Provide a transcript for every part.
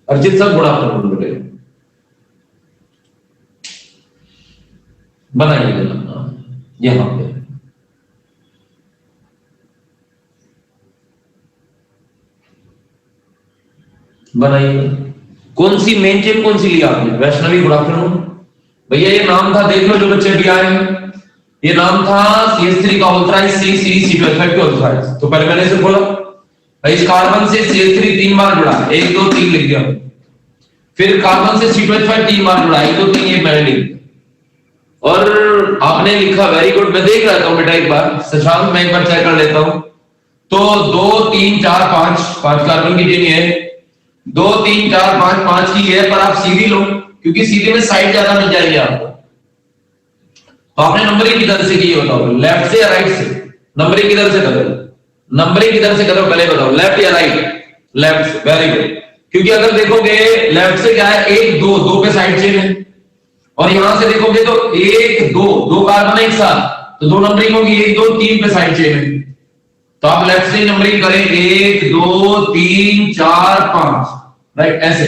अर्जित sir good afternoon बेटे, बनाइए यहां पे बनाइए। कौन सी मेन चेन कौन सी लिया आपने? वैष्णवी गुड आफ्टरनून भैया। ये नाम था, देख लो जो बच्चे भी आए हैं, ये नाम था CH3 का अल्ट्राइज C2H5 के अल्ट्राइज। तो पहले मैंने इसे बोला भाई इस कार्बन से CH3 3 बार जुड़ा, 1 2 3 लिख दिया। फिर कार्बन से C2H5 3 बार जुड़ा, 1 2 3 ये मैंने लिख दिया। और आपने लिखा वेरी गुड। मैं देख रहा था बेटा एक बार, शशांक मैं एक बार चेक कर लेता हूं। तो 2 3 4 5 कार्बन की चेन है, 2 3 4 5 5 की है, पर आप सीधी लो क्योंकि सीधे में साइड ज्यादा मिल जाएगी आपको। तो आपने नंबरिंग किधर से की बताओ, लेफ्ट से या राइट से? नंबरिंग किधर से करो? नंबरिंग किधर से करो पहले बताओ, लेफ्ट या राइट? लेफ्ट से, वेरी गुड। क्योंकि अगर देखोगे लेफ्ट से क्या है, 1 2 2 पे साइड चेन है, और यहां से देखोगे तो 1 2 2 कार्बन एक साथ, तो 2 नंबरिंग होगी, 1 2 3 पे साइड चेन है। तो आप लेफ्ट से नंबरिंग करें 1 2 3 4 5, राइट ऐसे,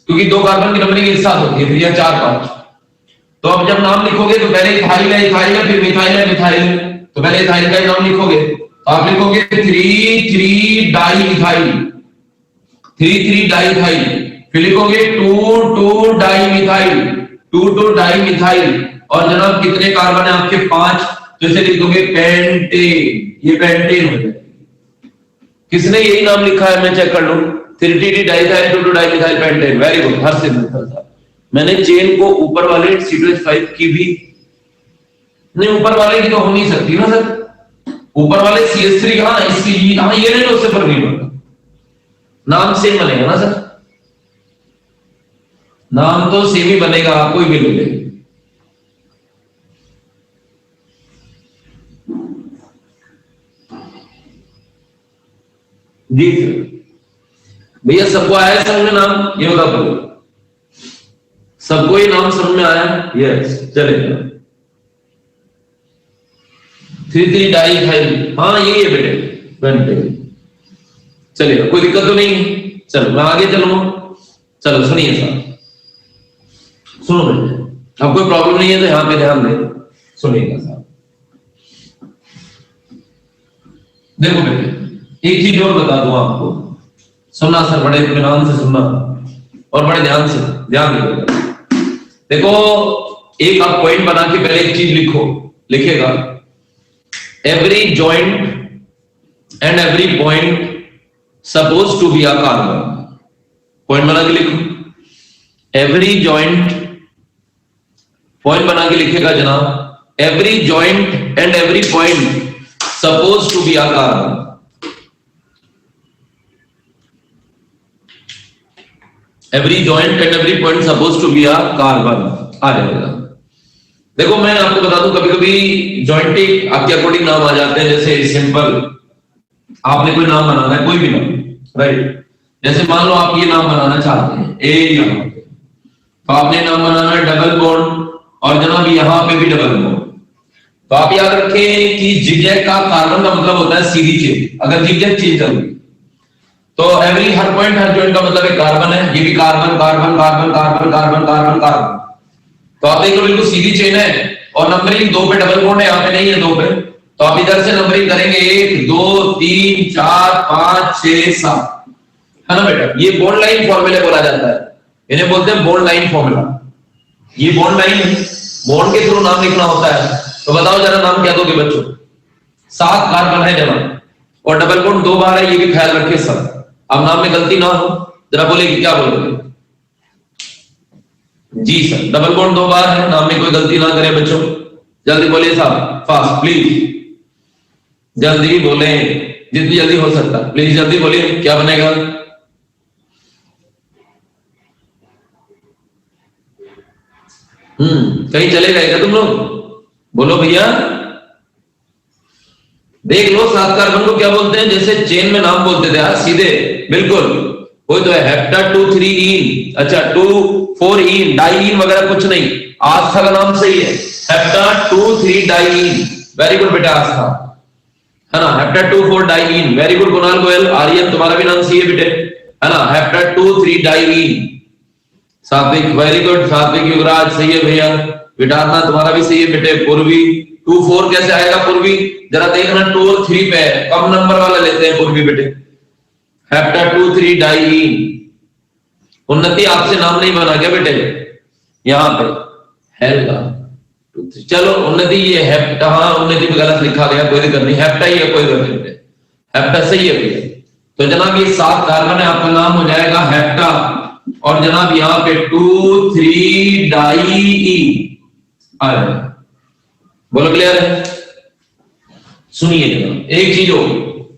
क्योंकि 2 कार्बन की नंबरिंग एक साथ होती है, फिर यह 4 5। तो अब जब नाम लिखोगे तो पहले इथाइल है, इथाइल है, फिर मिथाइल है, मिथाइल है। तो पहले इथाइल का नाम लिखोगे तो आप लिखोगे 3 3 डाई इथाइल, 3 3 डाई इथाइल। फिर लिखोगे 2 2 डाई मिथाइल, 2 2 डाई मिथाइल। और जनाब कितने कार्बन है आपके? 5। तो इसे लिख दोगे पेंटेन, ये पेंटेन हो जाएगा। किसने यही नाम लिखा है? मैं चेक कर लूं। 3 3 diethyl, 2 2 dimethyl pentane, very good. हर से मैंने चेन को ऊपर वाले C2H5 की भी नहीं, ऊपर वाले की तो हो नहीं सकती ना सर, ऊपर वाले CH3 हाँ इसकी हाँ ये नहीं, उससे फर्क नहीं पड़ता, नाम सेम बनेगा ना सर, नाम तो सेम ही बनेगा, कोई भी ले ले। जी भैया सबको आया समझ में नाम? ये बता दो सबको ये नाम समझ में आया? यस चलेगा। 3 3 डाइथाइल, हाँ यही है बेटे, चलेगा, कोई दिक्कत तो नहीं। चलो मैं आगे चलूंगा। चलो सुनिए साहब, सुनो बेटे, अब कोई प्रॉब्लम नहीं है तो यहां पे ध्यान दे, सुनिएगा साहब। देखो बेटे एक चीज और बता दूं आपको, सुनना सर, बड़े इत्मीनान से सुनना और बड़े ध्यान से, ध्यान दीजिएगा। देखो एक आप पॉइंट बना के पहले एक चीज लिखो, लिखेगा every joint and every point suppose to be a carbon. Point बना के लिखो, एवरी जॉइंट, पॉइंट बना के लिखेगा जनाब, every joint and every point suppose to be a carbon. Every joint and every point suppose to be a carbon आ जाएगा। देखो मैं आपको बता दूं, कभी कभी जॉइंटिंग आपके अकॉर्डिंग नाम आ जाते हैं, जैसे सिंपल आपने कोई नाम बनाना है, कोई भी नाम, राइट। जैसे मान लो आप ये नाम बनाना चाहते हैं ए यहां पे, तो आपने नाम बनाना है डबल बॉन्ड, और जनाब यहां पे भी डबल बॉन्ड। तो आप याद रखें कि जिगजैग का कार्बन का मतलब होता है सीधी चेन, अगर जिगजैग चेन चल रही तो एवरी हर पॉइंट हर जॉइंट का मतलब एक कार्बन है, ये भी carbon carbon carbon carbon carbon carbon carbon. तो आप देख लो बिल्कुल सीधी चेन है, और नंबरिंग 2 पे डबल बॉन्ड है, यहाँ पे नहीं है 2 पे। तो आप इधर से नंबरिंग करेंगे 1 2 3 4 5 6 7, है ना बेटा। ये बॉन्ड लाइन फॉर्मूले बोला जाता है, इन्हें बोलते हैं बॉन्ड लाइन फॉर्मूला। ये बॉन्ड लाइन है, बॉन्ड के थ्रू नाम लिखना होता है। तो बताओ जरा नाम क्या दोगे बच्चों? 7 कार्बन है जनाब, और डबल बॉन्ड 2 बार है, ये भी ख्याल रखिए सब। अब नाम में गलती ना हो, जरा बोलेगी क्या बोलोगे? जी सर, डबल बॉन्ड 2 बार है, नाम में कोई गलती ना करे बच्चों, जल्दी बोलिए साहब, फास्ट प्लीज, जल्दी बोले, जितनी जल्दी हो सकता प्लीज जल्दी बोलिए, क्या बनेगा? कहीं चले गए क्या तुम लोग? बोलो भैया, देख लो 7 कार्बन को क्या बोलते हैं, जैसे चेन में नाम बोलते थे यार सीधे, बिल्कुल कोई तो है हेप्टा 2 3 इन, अच्छा 2 4 इन, डाइइन वगैरह कुछ नहीं, आस्था का नाम सही है, हेप्टा 2 3 डाइइन, वेरी गुड बेटा आस्था, है ना, hepta 2 4 diene, very good Kunal Goyal, Aryan तुम्हारा भी नाम सही है बेटे, है ना, hepta 2,3 diene. Satvik, very good, Satvik Yuvraj सही है भैया। विटारना तुम्हारा भी सही है बेटे। पूर्वी 2-4 कैसे आएगा पूर्वी, जरा देखना 2 और 3 पे है, कम नंबर वाला लेते हैं पूर्वी बेटे। Hepta 2,3 diene. उन्नति आपसे नाम नहीं बना क्या बेटे, यहां पे हेल्गा 2,3। चलो उन्नति ये हेप्टा, हाँ उन्नति में गलत लिखा गया, कोई दिक्कत नहीं, हेप्टा ही है, कोई दिक्कत नहीं, हेप्टा सही है भैया। तो जनाब ये 7 कार्बन है, आपका नाम हो जाएगा हेप्टा। और जनाब यहां पे 2,3 डाई आया। बोलो क्लियर है। सुनिए जनाब एक चीज और,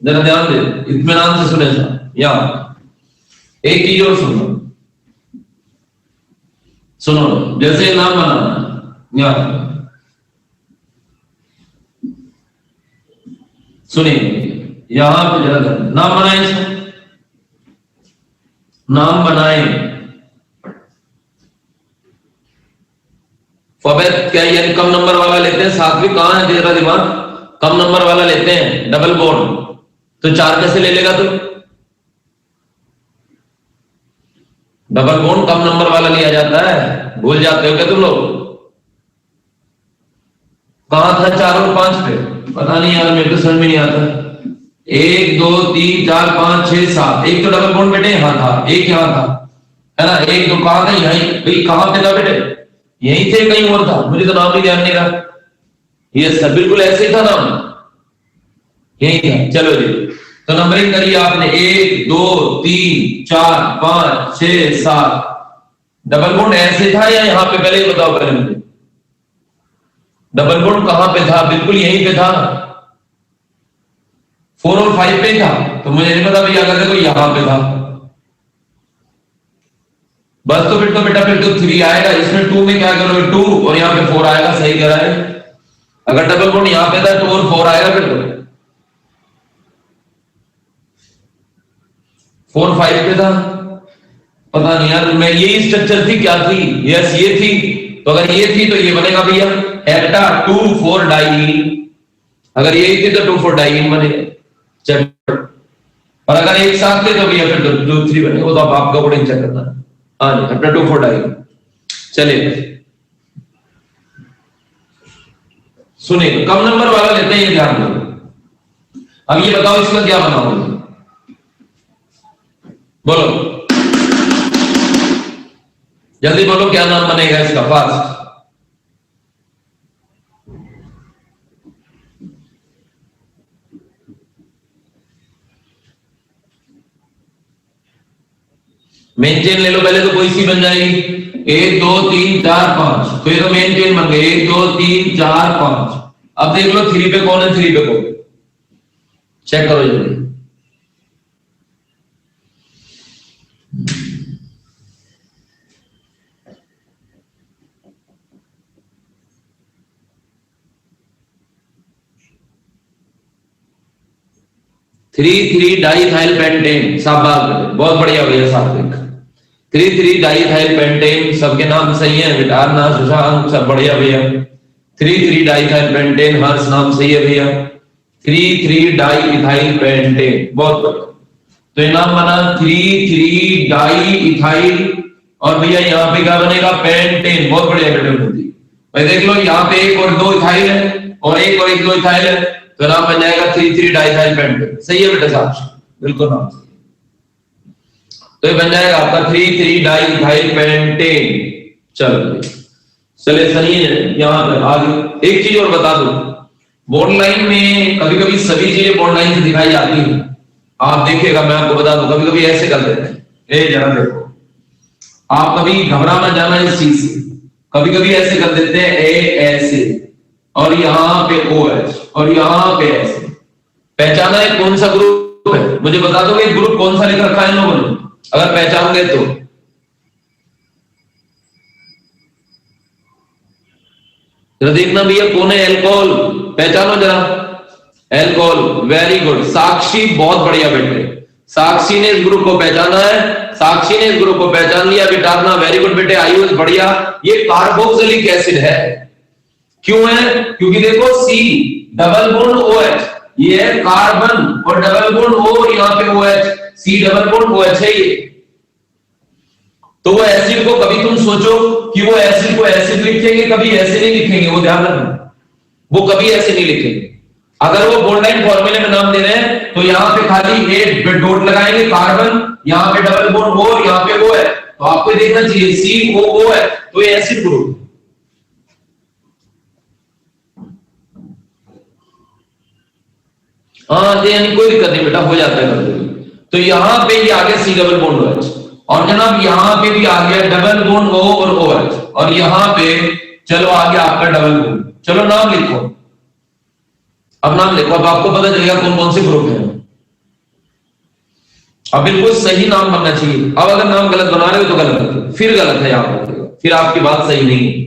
जरा ध्यान दे, इत्मीनान से सुने सर, यहां एक चीज और सुनो, सुनो जैसे नाम बनाना, यहां सुनिए, यहां पे जरा नाम बनाए, नाम बनाए। फबेत क्या यानी कम नंबर वाला लेते हैं, सात्विक कहां है तेरा दिमाग, कम नंबर वाला लेते हैं, डबल बॉन्ड। तो 4 कैसे ले लेगा तू, डबल बॉन्ड कम नंबर वाला लिया जाता है, भूल जाते हो क्या तुम लोग। कहां था 4 और 5 पे, पता नहीं यार मेरे को समझ में नहीं आता। 1 2 3 4 5 6 7, एक तो डबल बॉन्ड बेटे यहां था, एक यहां था, है ना, एक तो कहां था, यहीं भाई, कहां पे था बेटे, यहीं थे, कहीं और था, मुझे तो नाम नहीं ध्यान नहीं रहा। ये सब बिल्कुल ऐसे ही था नाम, यहीं था। चलो जी, तो नंबरिंग करिए आपने, 1 2 3 4 5 6 7। डबल बॉन्ड ऐसे था या यहां पे, पहले बताओ पहले मुझे, डबल बॉन्ड कहां पे था, बिल्कुल यहीं पे था, 4 और 5 पे था, तो मुझे नहीं पता भैया, अगर देखो यहां पे था बस, तो फिर तो बेटा फिर तो 3 आएगा, इसमें 2 में क्या करोगे 2, और यहां पे 4 आएगा, सही कह रहा है। अगर डबल बॉन्ड यहां पे था 2 और 4 आएगा, फिर तो 4 5 पे था, पता नहीं यार, मैं यही स्ट्रक्चर थी क्या थी, यस ये थी, तो अगर ये थी तो ये बनेगा भैया हेप्टा 2,4 डाइईन। अगर यही थी तो 2,4 डाइईन बनेगा। और अगर एक साथ ले तो भैया फिर 2,3 बने, वो तो आपका कोडिंग चेक करना है। हाँ जी, अपना 2,4 डाइईन। चलिए सुनिए, कम नंबर वाला लेते हैं, ये ध्यान दो। अब ये बताओ इसका क्या बनाओगे, बोलो जल्दी बोलो, क्या नाम बनेगा इसका, फास्ट। मेन चेन ले लो पहले, तो कोई सी बन जाएगी, 1 2 3 4 5, तो ये तो मेन चेन बन गई, 1 2 3 4 5। अब देख लो 3 पे कौन है, 3 पे कौन, चेक करो जल्दी। थ्री 3 डाइथाइल पेंटेन, शाबाश, बहुत बढ़िया भैया सात्विक। 3 3 डाइथाइल पेंटेन, सबके नाम सही है, विटारना सुशांत सब बढ़िया भैया। 3 3 डाइथाइल पेंटेन, हर्ष नाम सही है भैया। 3 3 डाइथाइल पेंटेन, बहुत बढ़िया। तो ये नाम बना 3 3 डाइथाइल, और भैया यहाँ पे क्या बनेगा, पेंटेन, बहुत बढ़िया बेटे भाई। देख लो यहाँ पे 1 और 2 इथाइल है, और 1 और 1 2 इथाइल है, तो नाम बन जाएगा 3 3 डाइथाइल पेंटेन। सही है बेटा साहब, बिल्कुल नाम सही। तो ये बन जाएगा आपका 3 3 डाइथाइल पेंटेन। चलो चलिए सही है। यहाँ पर आगे एक चीज और बता दो, बॉन्ड लाइन में कभी कभी सभी चीजें बॉन्ड लाइन से दिखाई जाती हैं। आप देखिएगा, मैं आपको बता दूं, कभी कभी ऐसे कर देते हैं, ए जरा देखो, आप कभी घबरा ना जाना इस चीज से, कभी कभी ऐसे कर देते हैं, ए ऐसे, और यहाँ पे OH, और यहाँ पे ऐसे। पहचाना है कौन सा ग्रुप है, मुझे बता दोगे ग्रुप कौन सा लिख रखा है इन लोगों ने, अगर पहचान गए तो। जरा देखना भैया कौन है, एल्कोहल, पहचानो जरा, एल्कोहल, वेरी गुड। साक्षी बहुत बढ़िया बेटे, साक्षी ने इस ग्रुप को पहचाना है, साक्षी ने इस ग्रुप को पहचान लिया, विटारना वेरी गुड बेटे, आयुष बढ़िया। ये कार्बोक्सिलिक एसिड है, क्यों है, क्योंकि देखो C डबल बॉन्ड OH, ये है कार्बन, और डबल बॉन्ड O, यहाँ पे OH, C double bond OH है ये। तो वो एसिड को कभी तुम सोचो कि वो एसिड को एसिड लिखेंगे, कभी ऐसे नहीं लिखेंगे, वो ध्यान रखना, वो कभी ऐसे नहीं लिखेंगे। अगर वो बॉन्ड लाइन फॉर्मूले में नाम दे रहे हैं तो यहां पे खाली एक डॉट लगाएंगे कार्बन, यहां पे डबल बॉन्ड O और यहां पे O है, तो आपको देखना चाहिए COO है तो ये एसिड ग्रुप। हाँ यानी कोई दिक्कत नहीं बेटा, हो जाता है कभी। तो यहां पे ये आ गया C डबल बॉन्ड OH, और जनाब यहां पे भी आ गया डबल बॉन्ड O और OH, और यहां पे चलो आ गया आपका डबल बॉन्ड। चलो नाम लिखो, अब नाम लिखो, अब आपको पता चलेगा कौन कौन से ग्रुप है। अब बिल्कुल सही नाम बनना चाहिए। अब अगर नाम गलत बना रहे हो तो गलत है, फिर गलत है यहाँ पर, फिर आपकी बात सही नहीं है।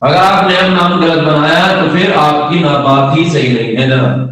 अगर आपने नाम गलत बनाया तो फिर आपकी ना बात ही सही नहीं है जनाब।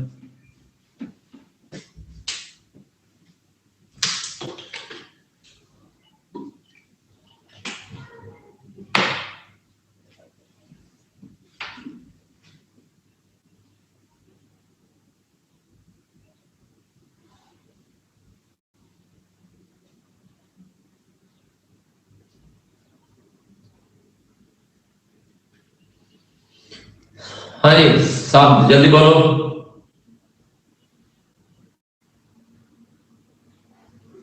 हाँ जी साहब जल्दी बोलो।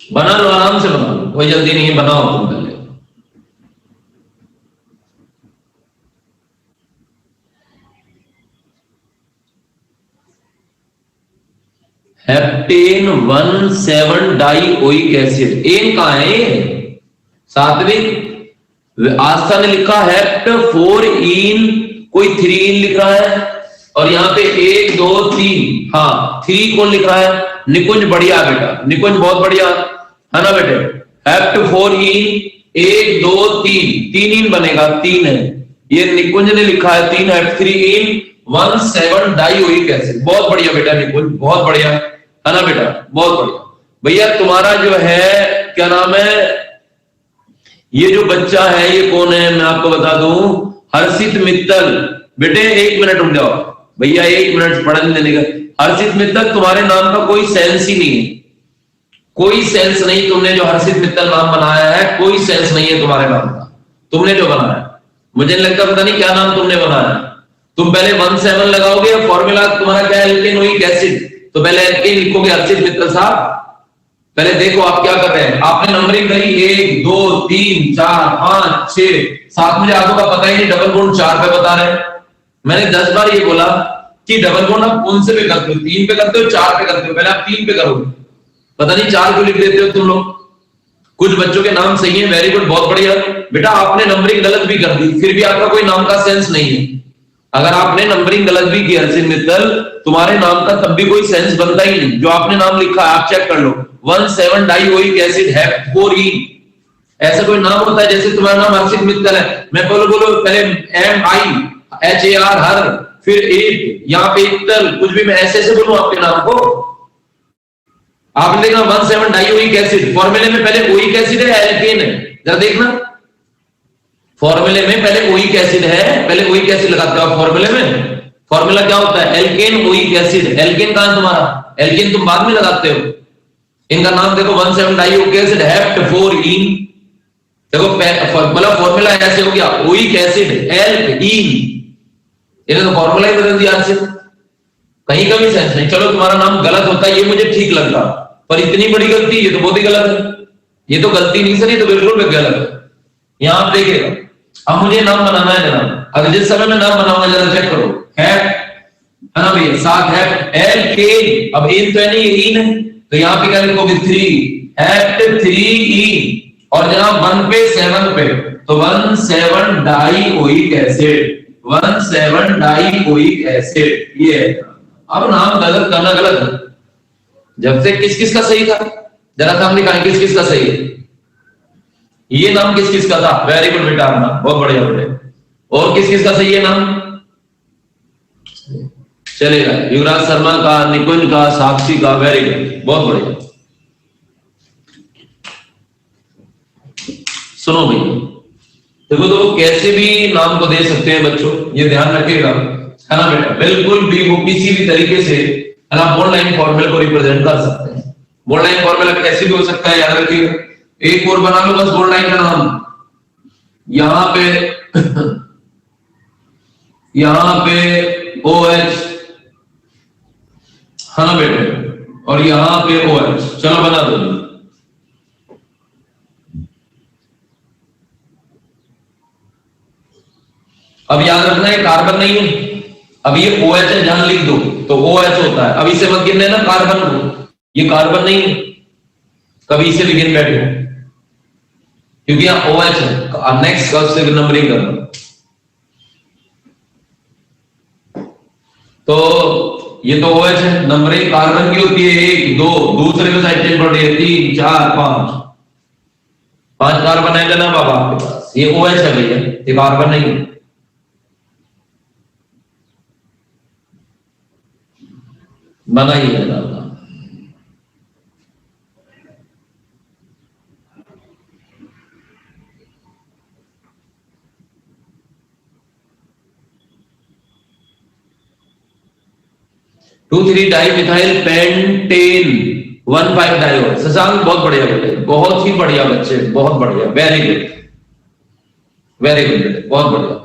बना लो, आराम से बना लो, कोई जल्दी नहीं है, बनाओ तुम पहले। हेप्टेन 1,7 डाइओइक एसिड, एन कहां है ये? सात्विक आस्था ने लिखा हेप्ट 4 इन, कोई 3 इन लिख रहा है, और यहाँ पे 1 2 3, हाँ 3 कौन लिख रहा है? निकुंज, बढ़िया बेटा, निकुंज बहुत बढ़िया है ना बेटे। हेप्ट 4 इन 1 2 3 इन बनेगा, 3 है, ये निकुंज ने लिखा है 3 हेप्ट 3 इन 1,7 डाइओइक एसिड। बहुत बढ़िया बेटा निकुंज, बहुत बढ़िया है ना बेटा, बहुत बढ़िया। भैया तुम्हारा जो है क्या नाम है, ये जो बच्चा है ये कौन है मैं आपको बता दूं, हर्षित मित्तल। बेटे 1 मिनट रुक जाओ भैया, 1 मिनट पढ़ने देने का। हर्षित मित्तल तुम्हारे नाम का कोई सेंस ही नहीं है, कोई सेंस नहीं। तुमने जो हर्षित मित्तल नाम बनाया है कोई सेंस नहीं है तुम्हारे नाम का, तुमने जो बनाया। मुझे नहीं लगता, पता नहीं क्या नाम तुमने बनाया। तुम पहले 1,7 लगाओगे, फॉर्मूला तुम्हारा क्या है, एल्केनोइक एसिड, तो पहले एल्केन लिखोगे हर्षित मित्तल साहब। पहले देखो आप क्या कर रहे हैं, आपने नंबरिंग करी 1 2 3 4 5 6 7, मुझे आधों का पता ही नहीं, डबल बॉन्ड 4 पे बता रहे हैं। मैंने 10 बार ये बोला कि डबल बॉन्ड आप कौन से पे करते हो, 3 पे करते हो 4 पे करते हो, पहले आप 3 पे करोगे, पता नहीं 4 क्यों लिख देते हो तुम लोग। कुछ बच्चों के नाम सही है, वेरी गुड, बहुत बढ़िया बेटा। आपने नंबरिंग गलत भी कर दी, फिर भी आपका कोई नाम का सेंस नहीं है। अगर आपने नंबरिंग गलत भी की हर्षित मित्तल, तुम्हारे नाम का तब भी कोई सेंस बनता ही नहीं। जो आपने नाम लिखा है आप चेक कर लो, 1,7 डाइओइक एसिड हेप्ट 4 इन, ऐसा कोई नाम होता है? जैसे तुम्हारा नाम हर्षित मित्तल है, मैं बोलो पहले MIHAR हर, फिर 8 यहाँ पे इत्तल, कुछ भी मैं ऐसे बोलूं आपके नाम को? आपने देखना 1,7 डाइओइक एसिड, फॉर्मूले में पहले ओइक एसिड है एल्केन है, जरा देखना फॉर्मूले में पहले ओइक एसिड है, पहले ओइक एसिड लगाते हो आप फॉर्मूले में। फॉर्मूला क्या होता है? Alkene oic acid. एल्केन कहां है तुम्हारा? एल्केन तुम बाद में लगाते हो। इनका नाम देखो 1,7 डाइओइक एसिड हेप्ट 4 इन, देखो मतलब फॉर्मूला ऐसे हो गया, ओइक एसिड एल्क इन, इन्हें तो फॉर्मूला ही बदल दिया आज, कहीं का भी सेंस नहीं। चलो तुम्हारा नाम गलत होता है ये मुझे ठीक लग रहा, पर इतनी बड़ी गलती ये तो बहुत ही गलत है। ये तो गलती नहीं सर, ये तो बिल्कुल गलत है। यहां आप देखिएगा, अब मुझे नाम बनाना है जनाब, अगर जिस समय मैं नाम बनाऊंगा जरा चेक करो, है ना भैया, साथ है एल के, अब इन तो है नहीं, इन है, तो यहाँ पे क्या लिखोगे 3 हेप्ट 3 ई, और जनाब 1 पे 7 पे, तो 1,7 डाइओइक एसिड, 1,7 डाइओइक एसिड ये है। अब नाम गलत करना गलत है, जब से किस किस का सही था जरा नाम दिखाएं, किस किस का सही है, ये नाम किस किस का था? वेरी गुड बेटा, नाम बहुत बढ़िया बढ़िया। और किस किस का सही है नाम? चलेगा, युवराज शर्मा का, निकुंज का, साक्षी का, वेरी गुड, बहुत बढ़िया। सुनो भैया, देखो तो कैसे भी नाम को दे सकते हैं बच्चों, ये ध्यान रखिएगा, है ना बेटा। बिल्कुल भी वो किसी भी तरीके से है ना बॉन्ड लाइन फॉर्मूले को रिप्रेजेंट कर सकते हैं, बोल्ड लाइन फॉर्मूला कैसे भी हो सकता है, याद रखिएगा। एक और बना लो बस बोल्ड लाइन का नाम, यहां पे यहां पे OH है ना बेटे, और यहां पे OH, चलो बना दो। अब याद रखना है कार्बन नहीं है, अब ये OH है, जहां लिख दो तो OH होता है। अब इसे मत गिनने ना कार्बन को, ये कार्बन नहीं है, कभी इसे भी गिन बैठे, क्योंकि यहां OH है। नेक्स्ट कर्व से नंबरिंग करना, तो ये तो OH है, नंबरिंग कार्बन की होती है 1 2, दूसरे पे साइड चेन पड़ रही है 3 4 5, 5 कार्बन है जनाब अब आपके पास, ये OH है भैया, ये कार्बन नहीं है। बनाइए जनाब। 2,3 डाइमिथाइल पेंटेन 1,5 डायोल। शशांक बहुत बढ़िया बेटे, बहुत ही बढ़िया बच्चे, बहुत बढ़िया, वेरी गुड वेरी गुड बेटे, बहुत बढ़िया।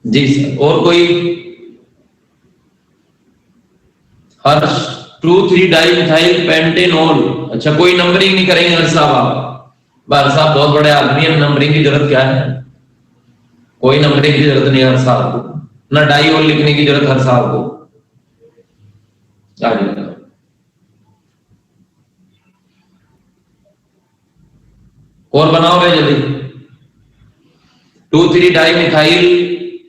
जी सर, और कोई? हर्ष 2,3 डाइमिथाइल पेंटेनॉल। अच्छा, कोई नंबरिंग नहीं करेंगे हर्ष साहब? आप बाल साहब बहुत बड़े आदमी है, नंबरिंग की जरूरत क्या है? कोई नंबरिंग की जरूरत नहीं हर साल को, ना डाइओल लिखने की जरूरत हर साल को। और बनाओ भाई जल्दी। 2,3 डाइमिथाइल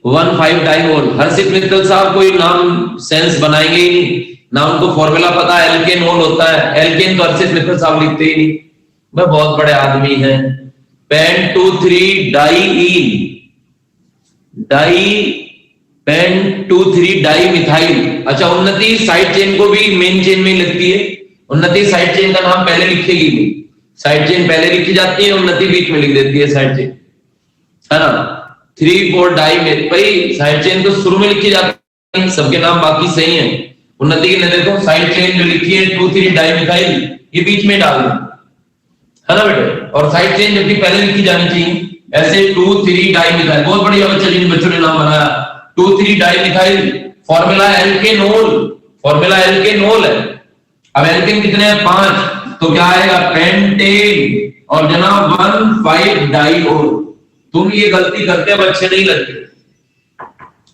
1,5 डाइओल। हर्षित मित्तल साहब कोई नाम सेंस बनाएंगे ही नहीं, ना उनको फॉर्मूला पता है, एल्केनॉल होता है, एल्केन तो हर्षित मित्तल साहब लिखते ही नहीं, वह बहुत बड़े आदमी हैं। Pen 2,3 diene, pen 2,3 dimethyl. अच्छा, उन्नति साइड चेन को भी मेन चेन में लगती है, उन्नति साइड चेन का नाम पहले लिखेगी, साइड चेन पहले लिखी जाती है, उन्नति बीच में लिख देती है साइड चेन, है ना। 3,4 डाइमिथ, भाई साइड चेन तो शुरू में लिखी जाती है, सबके नाम बाकी सही है। उन्नति की देखो साइड चेन जो लिखी है 2,3 डाइमिथाइल, ये बीच में डाल दो, है ना बेटे, और साइड चेन जबकि पहले लिखी जानी चाहिए, ऐसे 2,3 डाइमिथाइल। बहुत बढ़िया बच्चा जिन बच्चों ने नाम बनाया 2,3 डाइमिथाइल। फॉर्मूला एल्केनॉल, फॉर्मूला एल्केनॉल है। अब एल्केन कितने हैं? 5, तो क्या आएगा? पेंटेन और जनाब 1,5 डाइओल। तुम ये गलती करते अब अच्छे नहीं लगते,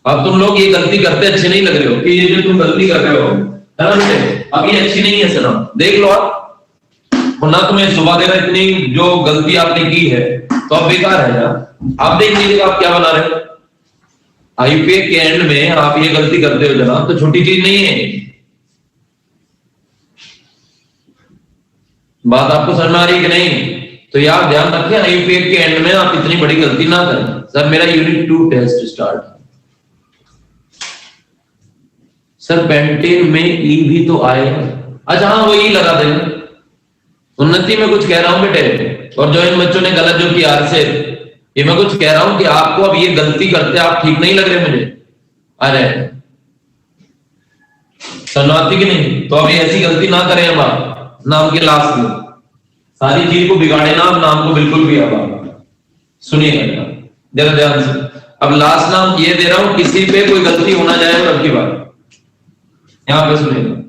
अब तुम लोग ये गलती करते अच्छे नहीं लग रहे हो कि ये जो तुम गलती कर रहे हो, है ना बेटे, अब ये अच्छी नहीं है सर, देख लो आप, ना तुम्हें सुबह देना इतनी जो गलती आपने की है तो अब बेकार है यार। आप देख लीजिए आप क्या बना रहे हो, आईपीए के एंड में आप ये गलती करते हो जनाब, तो छोटी चीज नहीं है। बात आपको समझ में आ रही है कि नहीं? तो यार ध्यान रखें, आईपीए के एंड में आप इतनी बड़ी गलती ना करें। सर मेरा unit 2 test start. Sir pentene में ई भी तो आएगा। अच्छा हाँ, वो ई लगा देना। उन्नति में कुछ कह रहा हूं बेटे, और जो इन बच्चों ने गलत जो किया से, ये मैं कुछ कह रहा हूं कि आपको अब ये गलती करते आप ठीक नहीं लग रहे मुझे, अरे समझाती कि नहीं? तो अब ये ऐसी गलती ना करें अब आप नाम के लास्ट में, सारी चीज को बिगाड़े ना, अब नाम को बिल्कुल भी। अब आप सुनिएगा जरा ध्यान से, अब लास्ट नाम ये दे रहा हूं, किसी पे कोई गलती होना जाए और अब की बात यहां पे सुनिएगा।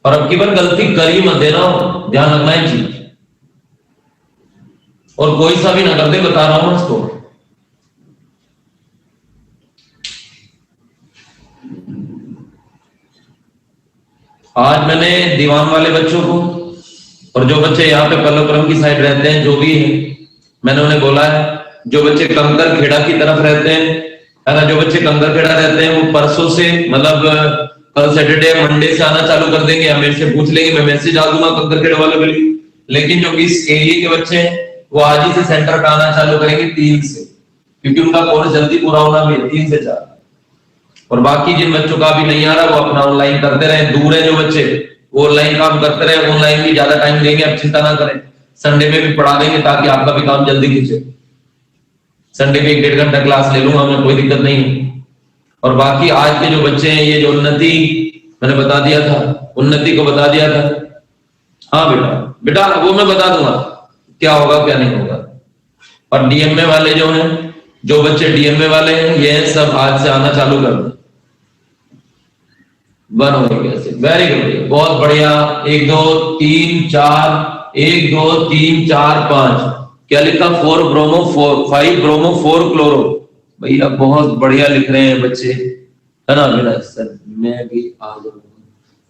और अब की बार गलती कर ही मत देना, ध्यान रखना है चीज, और कोई सा भी ना कर दे, बता रहा हूं इसको। आज मैंने दीवान वाले बच्चों को, और जो बच्चे यहाँ पे पल्लवपुरम की साइड रहते हैं, जो भी है, मैंने उन्हें बोला है, जो बच्चे कंकर खेड़ा की तरफ रहते हैं, है ना, जो बच्चे कंकर खेड़ा रहते हैं, वो परसों से मतलब कल सैटरडे मंडे से आना चालू कर देंगे, या मेरे से पूछ लेंगे, मैं मैसेज डाल दूंगा कंकरखेड़ वालों के लिए। लेकिन जो इस एरिया के बच्चे हैं वो आज ही से सेंटर पे आना चालू करेंगे 3 से, क्योंकि उनका कोर्स जल्दी पूरा होना भी है, 3 से 4। और बाकी जिन बच्चों का भी नहीं आ रहा वो अपना ऑनलाइन करते रहे, दूर है जो बच्चे वो ऑनलाइन काम करते रहे, ऑनलाइन भी ज्यादा टाइम देंगे, आप चिंता ना करें, संडे में भी पढ़ा देंगे ताकि आपका भी काम जल्दी खींचे। संडे में 1-1.5 घंटा क्लास ले लूंगा मैं, कोई दिक्कत नहीं। और बाकी आज के जो बच्चे हैं, ये जो उन्नति मैंने बता दिया था, उन्नति को बता दिया था, हाँ बेटा वो मैं बता दूंगा क्या होगा क्या नहीं होगा। और डीएमए वाले जो हैं, जो बच्चे डीएमए वाले हैं, ये सब आज से आना चालू कर दें। वन हो गया, वेरी गुड, बहुत बढ़िया। 1 2 3 4 1 2 3 4 5 क्या लिखा? 4 ब्रोमो 5 ब्रोमो 4 क्लोरो। भैया बहुत बढ़िया लिख रहे हैं बच्चे, है ना बेटा? सर मैं भी आ जाऊंगा।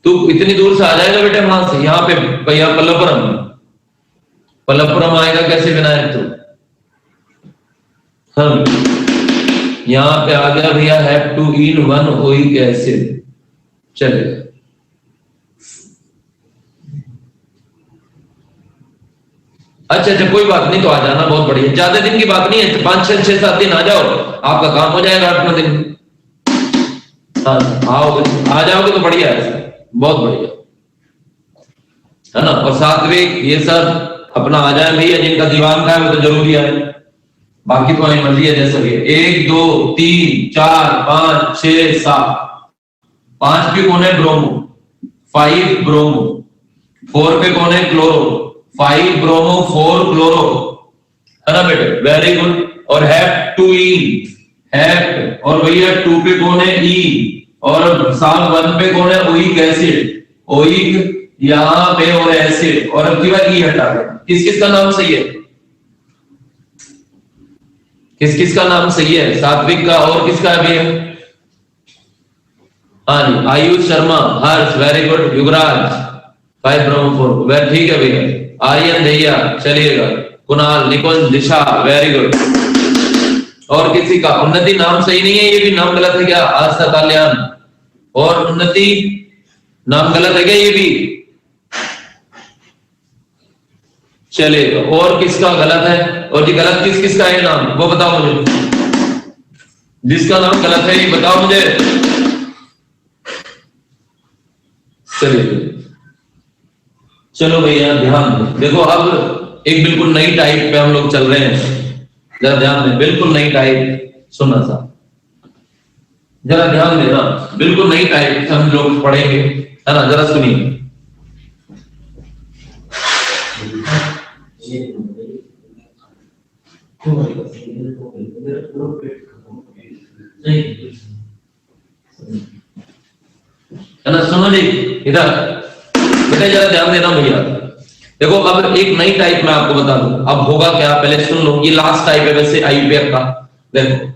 तू इतनी दूर से आ जाएगा बेटा वहां से, यहाँ पे भैया पलपुरम आएगा कैसे विनायक तू? हम यहाँ पे आ गया भैया, हैव टू इन 1 ओइक एसिड। चलिए अच्छा कोई बात नहीं, तो आ जाना, बहुत बढ़िया, ज्यादा दिन की बात नहीं है, 5 6 7 दिन आ जाओ, आपका काम हो जाएगा 8-9 दिन। हाँ आओगे, आ जाओगे तो बढ़िया है, बहुत बढ़िया, है ना? और सात्विक ये सब अपना आ जाए भैया, जिनका दीवान का है वो तो जरूरी आए, बाकी तो हमारी मर्जी है जैसा भी है। 1 2 3 4 5 6 7 5 पे कौन है? ब्रोमो, 5 ब्रोमो, 4 पे कौन है? क्लोरो, 5 ब्रोमो 4 क्लोरो, है ना बेटे? Very good. और हैव टू ई, हैव, और भैया 2 पे कौन है? ई, और साथ 1 पे कौन है? ओइक एसिड, ओइक यहां पे और एसिड, और अब की बार ई हटा दे। किस किस का नाम सही है? किस किस का नाम सही है? सात्विक का, और किसका है भैया? हाँ जी, Ayush Sharma, Harsh, very good, Yugraj 5 bromo 4, very ठीक है भैया। आर्यन भैया चलिएगा, कुणाल, निकुंज, दिशा, वेरी गुड। और किसी का? उन्नति नाम सही नहीं है, ये भी नाम गलत है क्या? आस्था कल्याण और उन्नति नाम गलत है क्या ये भी? चलिएगा, और किसका गलत है? और जी गलत किस किसका है नाम, वो बताओ मुझे, जिसका नाम गलत है ये बताओ मुझे। चलिए चलो भैया ध्यान दो, देखो अब एक बिल्कुल नई टाइप पे हम लोग चल रहे हैं, जरा ध्यान दें, बिल्कुल नई टाइप, सुनना सा जरा ध्यान देना, बिल्कुल नई टाइप से हम लोग पढ़ेंगे, है ना? जरा सुनिए। है ना? सुनो जी, इधर बेटा जरा ध्यान देना भैया। देखो अब एक नई टाइप मैं आपको बता दूं, अब होगा क्या पहले सुन लो, ये लास्ट टाइप है वैसे आईयूपीएफ का। देखो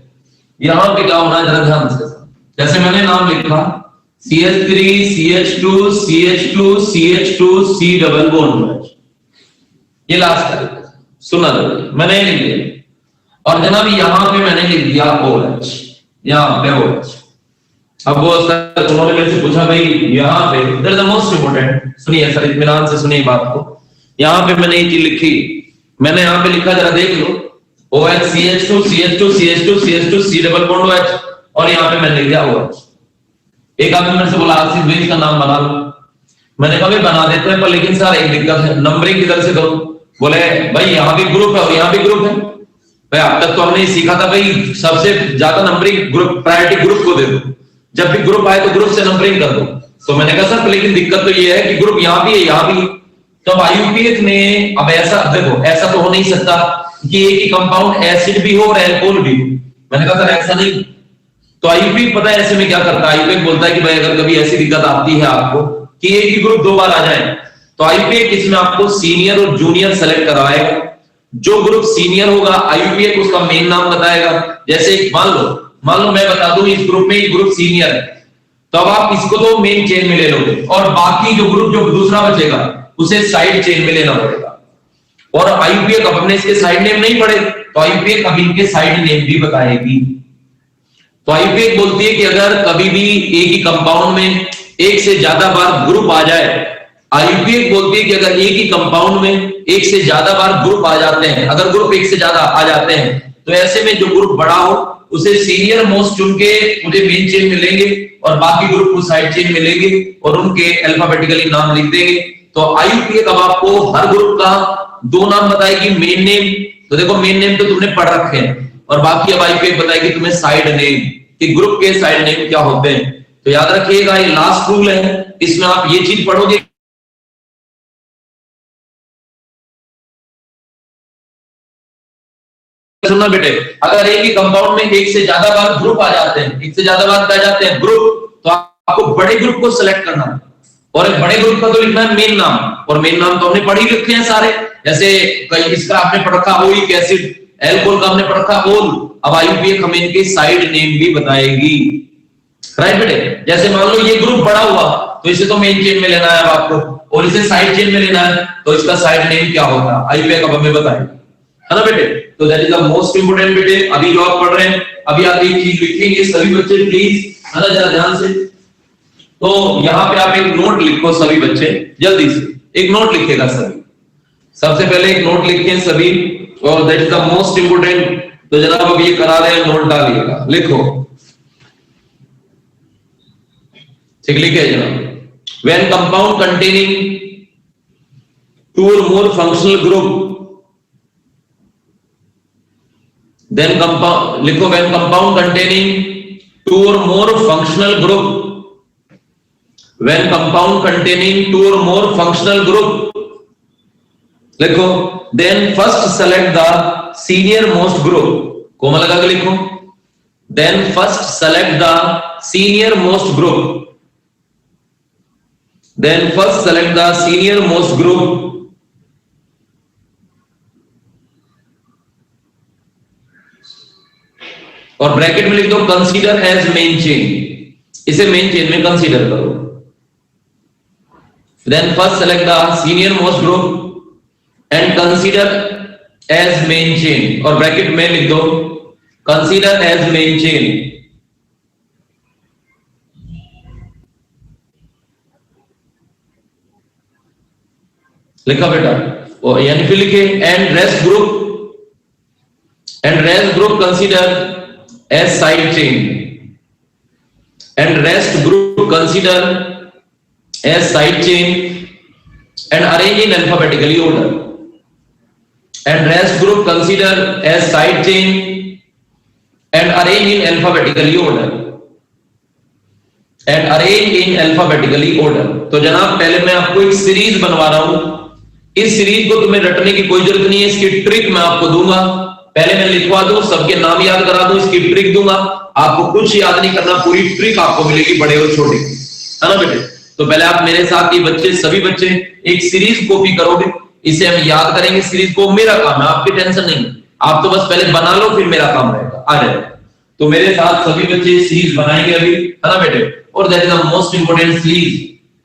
यहां पे क्या होना है, जरा ध्यान से, जैसे मैंने नाम लिखा CH3 CH2 CH2 CH2 C double bond, ये लास्ट टाइप है, सुना दो मैंने लिख दिया। और जनाब यहां पे मैंने लिख दिया OH, यहां पे OH। अब वो सर उन्होंने मेरे से पूछा भाई यहाँ पे, that is the most important, सुनिए सर इत्मीनान से सुनिए बात को। यहाँ पे मैंने ये चीज लिखी, मैंने यहाँ पे लिखा जरा देख लो, OH CH2 CH2 CH2 CH2 C double bond OH, और यहाँ पे मैंने लिख दिया OH। एक आदमी मेरे से बोला आसिफ भाई इसका नाम बना लो, मैंने कहा भाई बना देते हैं, पर लेकिन सर एक दिक्कत है, नंबरिंग किधर से करो? बोले भाई यहाँ भी ग्रुप है और यहाँ भी ग्रुप है। भाई अब तक तो हमने सीखा था भाई सबसे ज्यादा नंबरिंग ग्रुप, प्रायोरिटी ग्रुप को दे दो, जब भी ग्रुप आए तो ग्रुप से नंबरिंग कर दो। तो मैंने कहा सर लेकिन दिक्कत तो ये है कि ग्रुप यहाँ भी है यहाँ भी। तो अब आईयूपीएच में अब ऐसा देखो, ऐसा तो हो नहीं सकता कि एक ही कंपाउंड एसिड भी हो और एल्कोहल भी हो। मैंने कहा सर ऐसा नहीं, तो आईयूपीएच पता है ऐसे में क्या करता है, आईयूपीएच बोलता है कि भाई अगर कभी ऐसी दिक्कत आती है आपको कि एक ही ग्रुप 2 बार आ जाए, तो आईयूपीएच इसमें आपको सीनियर और जूनियर सेलेक्ट करवाएगा। जो ग्रुप सीनियर होगा आईयूपीएच उसका मेन नाम बताएगा। जैसे मान लो मैं बता दूं इस ग्रुप में ये ग्रुप सीनियर है, तो अब आप इसको तो मेन चेन में ले लोगे और बाकी जो ग्रुप जो दूसरा बचेगा उसे साइड चेन में लेना पड़ेगा। और आईयूपीएच अब हमने इसके साइड नेम नहीं पढ़े, तो आईयूपीएच अब इनके साइड नेम भी बताएगी। तो आईयूपीएच बोलती है कि अगर कभी भी एक ही कंपाउंड में एक से ज्यादा बार ग्रुप आ जाए, आईयूपीएच बोलती है कि अगर एक ही कंपाउंड में एक से ज्यादा बार ग्रुप आ जाते हैं, अगर ग्रुप एक से ज्यादा आ जाते हैं, तो ऐसे में जो ग्रुप बड़ा हो उसे सीनियर मोस्ट चुन के मुझे मेन चेन मिलेंगे और बाकी ग्रुप को साइड चेन मिलेंगे और उनके अल्फाबेटिकली नाम लिख देंगे। तो IUPAC अब आपको हर ग्रुप का 2 नाम बताएगी, मेन नेम, तो देखो मेन नेम तो तुमने पढ़ रखे हैं, और बाकी अब IUPAC बताएगी तुम्हें साइड नेम कि ग्रुप के साइड नेम क्या होते हैं। तो याद रखिएगा ये लास्ट रूल है, इसमें आप ये चीज पढ़ोगे। सुनना बेटे, अगर एक ही कंपाउंड में एक से ज्यादा बार ग्रुप आ जाते हैं, एक से ज्यादा बार आ जाते हैं ग्रुप, तो आपको बड़े ग्रुप को सिलेक्ट करना है और एक बड़े ग्रुप का तो लिखना है मेन नाम, और मेन नाम तो हमने पढ़ ही रखे हैं सारे। जैसे इसका आपने पढ़ रखा ओइक एसिड, एल्कोहल का हमने पढ़ रखा ओल। अब IUPAC हमें इनके साइड नेम भी बताएगी, राइट बेटे। जैसे मान लो ये ग्रुप बड़ा हुआ तो इसे तो मेन चेन में लेना है आपको, और इसे साइड चेन में लेना है, तो इसका साइड नेम क्या होगा IUPAC अब हमें बताएगा, है ना बेटे। तो that is the most important बेटे। अभी जो आप पढ़ रहे हैं, अभी आप एक चीज लिखेंगे सभी बच्चे प्लीज, है ना, जरा ध्यान से। तो यहाँ पे आप एक नोट लिखो सभी बच्चे, जल्दी से एक नोट लिखेगा सभी। सबसे पहले एक नोट लिखें सभी, और that is the most important. तो जनाब अब ये करा रहे हैं, नोट डालिएगा, लिखो, ठीक लिखे जनाब। When compound containing 2 or more functional group, then compound लिखो, when compound containing 2 or more functional group, when compound containing 2 or more functional group, लिखो, then first select the senior most group, comma लगा के लिखो, then first select the senior most group, then first select the senior most group, और bracket में लिख दो consider as main chain, इसे main chain में कंसीडर करो। Then first select the senior most group and consider as main chain, और bracket में लिख दो कंसीडर एज मेन चेन। लिखा बेटा, यानी फिर लिखे and rest group consider as side chain, and rest group consider as side chain and arrange in alphabetically order, and rest group consider as side chain and arrange in alphabetically order, and arrange in alphabetically order। तो जनाब पहले मैं आपको एक series बनवा रहा हूं, इस सीरीज को तुम्हें रटने की कोई जरूरत नहीं है, इसकी ट्रिक मैं आपको दूंगा। पहले मैं लिखवा दूं, सबके नाम याद करा दूं, इसकी ट्रिक दूंगा, आपको कुछ याद नहीं करना, पूरी ट्रिक आपको मिलेगी, बड़े और छोटे, है ना बेटे। तो पहले आप मेरे साथ ये बच्चे, सभी बच्चे एक सीरीज कॉपी करोगे, इसे हम याद करेंगे सीरीज को, मेरा काम है, आपकी टेंशन नहीं, आप तो बस पहले बना लो, फिर मेरा काम रहेगा, आ जाए। तो मेरे साथ सभी बच्चे सीरीज बनाएंगे अभी, है ना बेटे। और that is the most important series.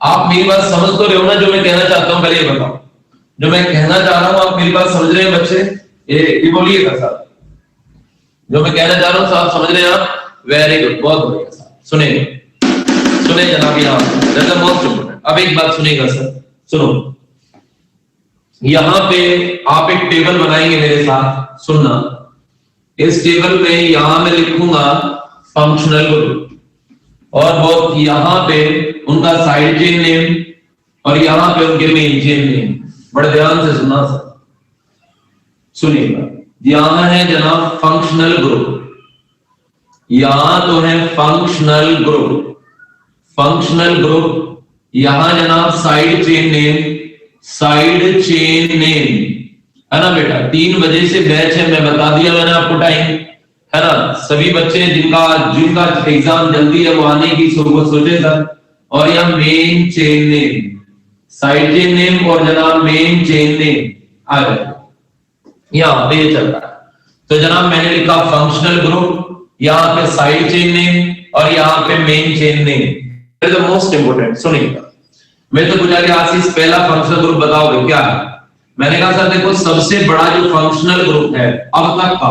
आप मेरी बात समझ तो रहे हो ना, जो मैं कहना चाहता हूं, पहले ये बताओ, जो मैं कहना चाह रहा हूं आप मेरी बात समझ रहे हैं बच्चे? ये बोलिएगा साहब, जो मैं कहना चाह रहा हूं साहब समझ रहे हैं आप? वेरी गुड, बहुत बढ़िया साहब, सुने जनाब यहाँ। अब एक बात सुनेगा सर, सुनो, यहां पे आप एक टेबल बनाएंगे मेरे साथ, सुनना। इस टेबल में यहां मैं लिखूंगा फंक्शनल ग्रुप, और वो यहां पे उनका साइड चेन नेम, और यहां पे उनके मेन चेन नेम। बड़े ध्यान से सुनना सर, सुनिएगा। यहां है जनाब फंक्शनल ग्रुप, यहां तो है फंक्शनल ग्रुप, यहां जनाब साइड चेन नेम, है ना बेटा। 3 बजे से बैच है, मैं बता दिया मैंने आपको टाइम, है ना। सभी बच्चे जिनका एग्जाम जल्दी है वो आने की सोचे सर। और यहां main chain name, side chain name और जनाब मेन चेन नेम आ गए, यहां पे ये चल रहा है। तो जनाब मैंने लिखा फंक्शनल ग्रुप, यहां पे साइड चेन नेम और यहां पे main chain name. Is the most important, सुनिएगा। मैं तो पूछा कि आशीष पहला फंक्शनल ग्रुप बताओगे क्या है? मैंने कहा सर देखो, सबसे बड़ा जो फंक्शनल ग्रुप है अब तक का,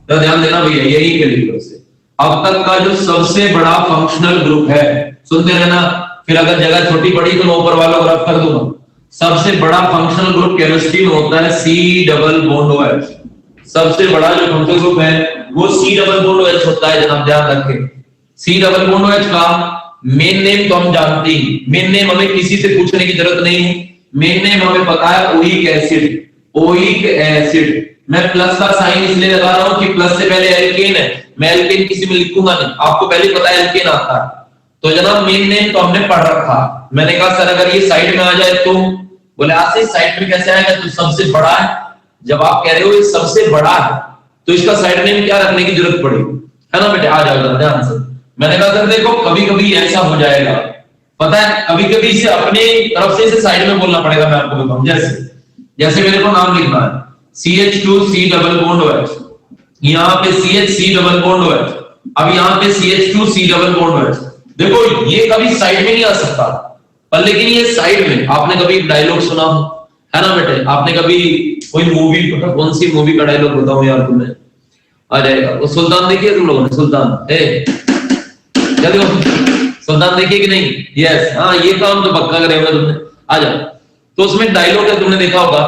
तो ध्यान देना भैया, यही के लिए से अब तक का जो सबसे बड़ा फंक्शनल ग्रुप है, सुनते रहना, फिर अगर जगह छोटी पड़ी तो मैं ऊपर वाला ग्राफ कर दूंगा। सबसे बड़ा फंक्शनल ग्रुप केमिस्ट्री में होता है C डबल बॉन्ड OH। सबसे बड़ा जो फंक्शनल ग्रुप है वो सी डबल बॉन्ड एच होता है जनाब, ध्यान रखें। सी डबल बॉन्ड एच का मेन नेम तो हम जानते ही, मेन नेम हमें किसी से पूछने की जरूरत नहीं है, मेन नेम हमें पता है ओइक एसिड। ओइक एसिड, मैं प्लस का साइन इसलिए लगा रहा हूं कि प्लस से पहले एल्केन है, मैं एल्केन किसी में लिखूंगा नहीं, आपको पहले पता है एल्केन आता है। तो जनाब मेन नेम तो हमने पढ़ रखा, मैंने कहा सर अगर ये साइड में आ जाए तो, बोले आज से साइड में कैसे आएगा, तो सबसे बड़ा है। जब आप कह रहे हो ये सबसे बड़ा है तो इसका साइड नेम क्या रखने की जरूरत पड़ी, है ना बेटे, आ जाओ ध्यान से। मैंने कहा सर देखो कभी कभी ऐसा हो जाएगा, पता है कभी कभी इसे अपने तरफ से इसे साइड में बोलना पड़ेगा, मैं आपको बताऊं। जैसे मेरे को नाम लिखना है CH2C डबल बॉन्ड OH, यहाँ पे CH3 डबल बॉन्ड OH, अब यहाँ पे CH2C डबल बॉन्ड OH। देखो ये कभी साइड में नहीं आ सकता, पर लेकिन ये साइड में, आपने कभी डायलॉग सुना है ना बेटे, आपने कभी कोई मूवी, कौन सी मूवी का डायलॉग बताओ यार तुम्हें, आ जाएगा वो सुल्तान देखिए तुम लोगों ने, सुल्तान जल्दी सुल्तान देखिए कि नहीं, यस हाँ ये काम तो पक्का करे होगा तुमने, आ जाओ। तो उसमें डायलॉग है तुमने देखा होगा,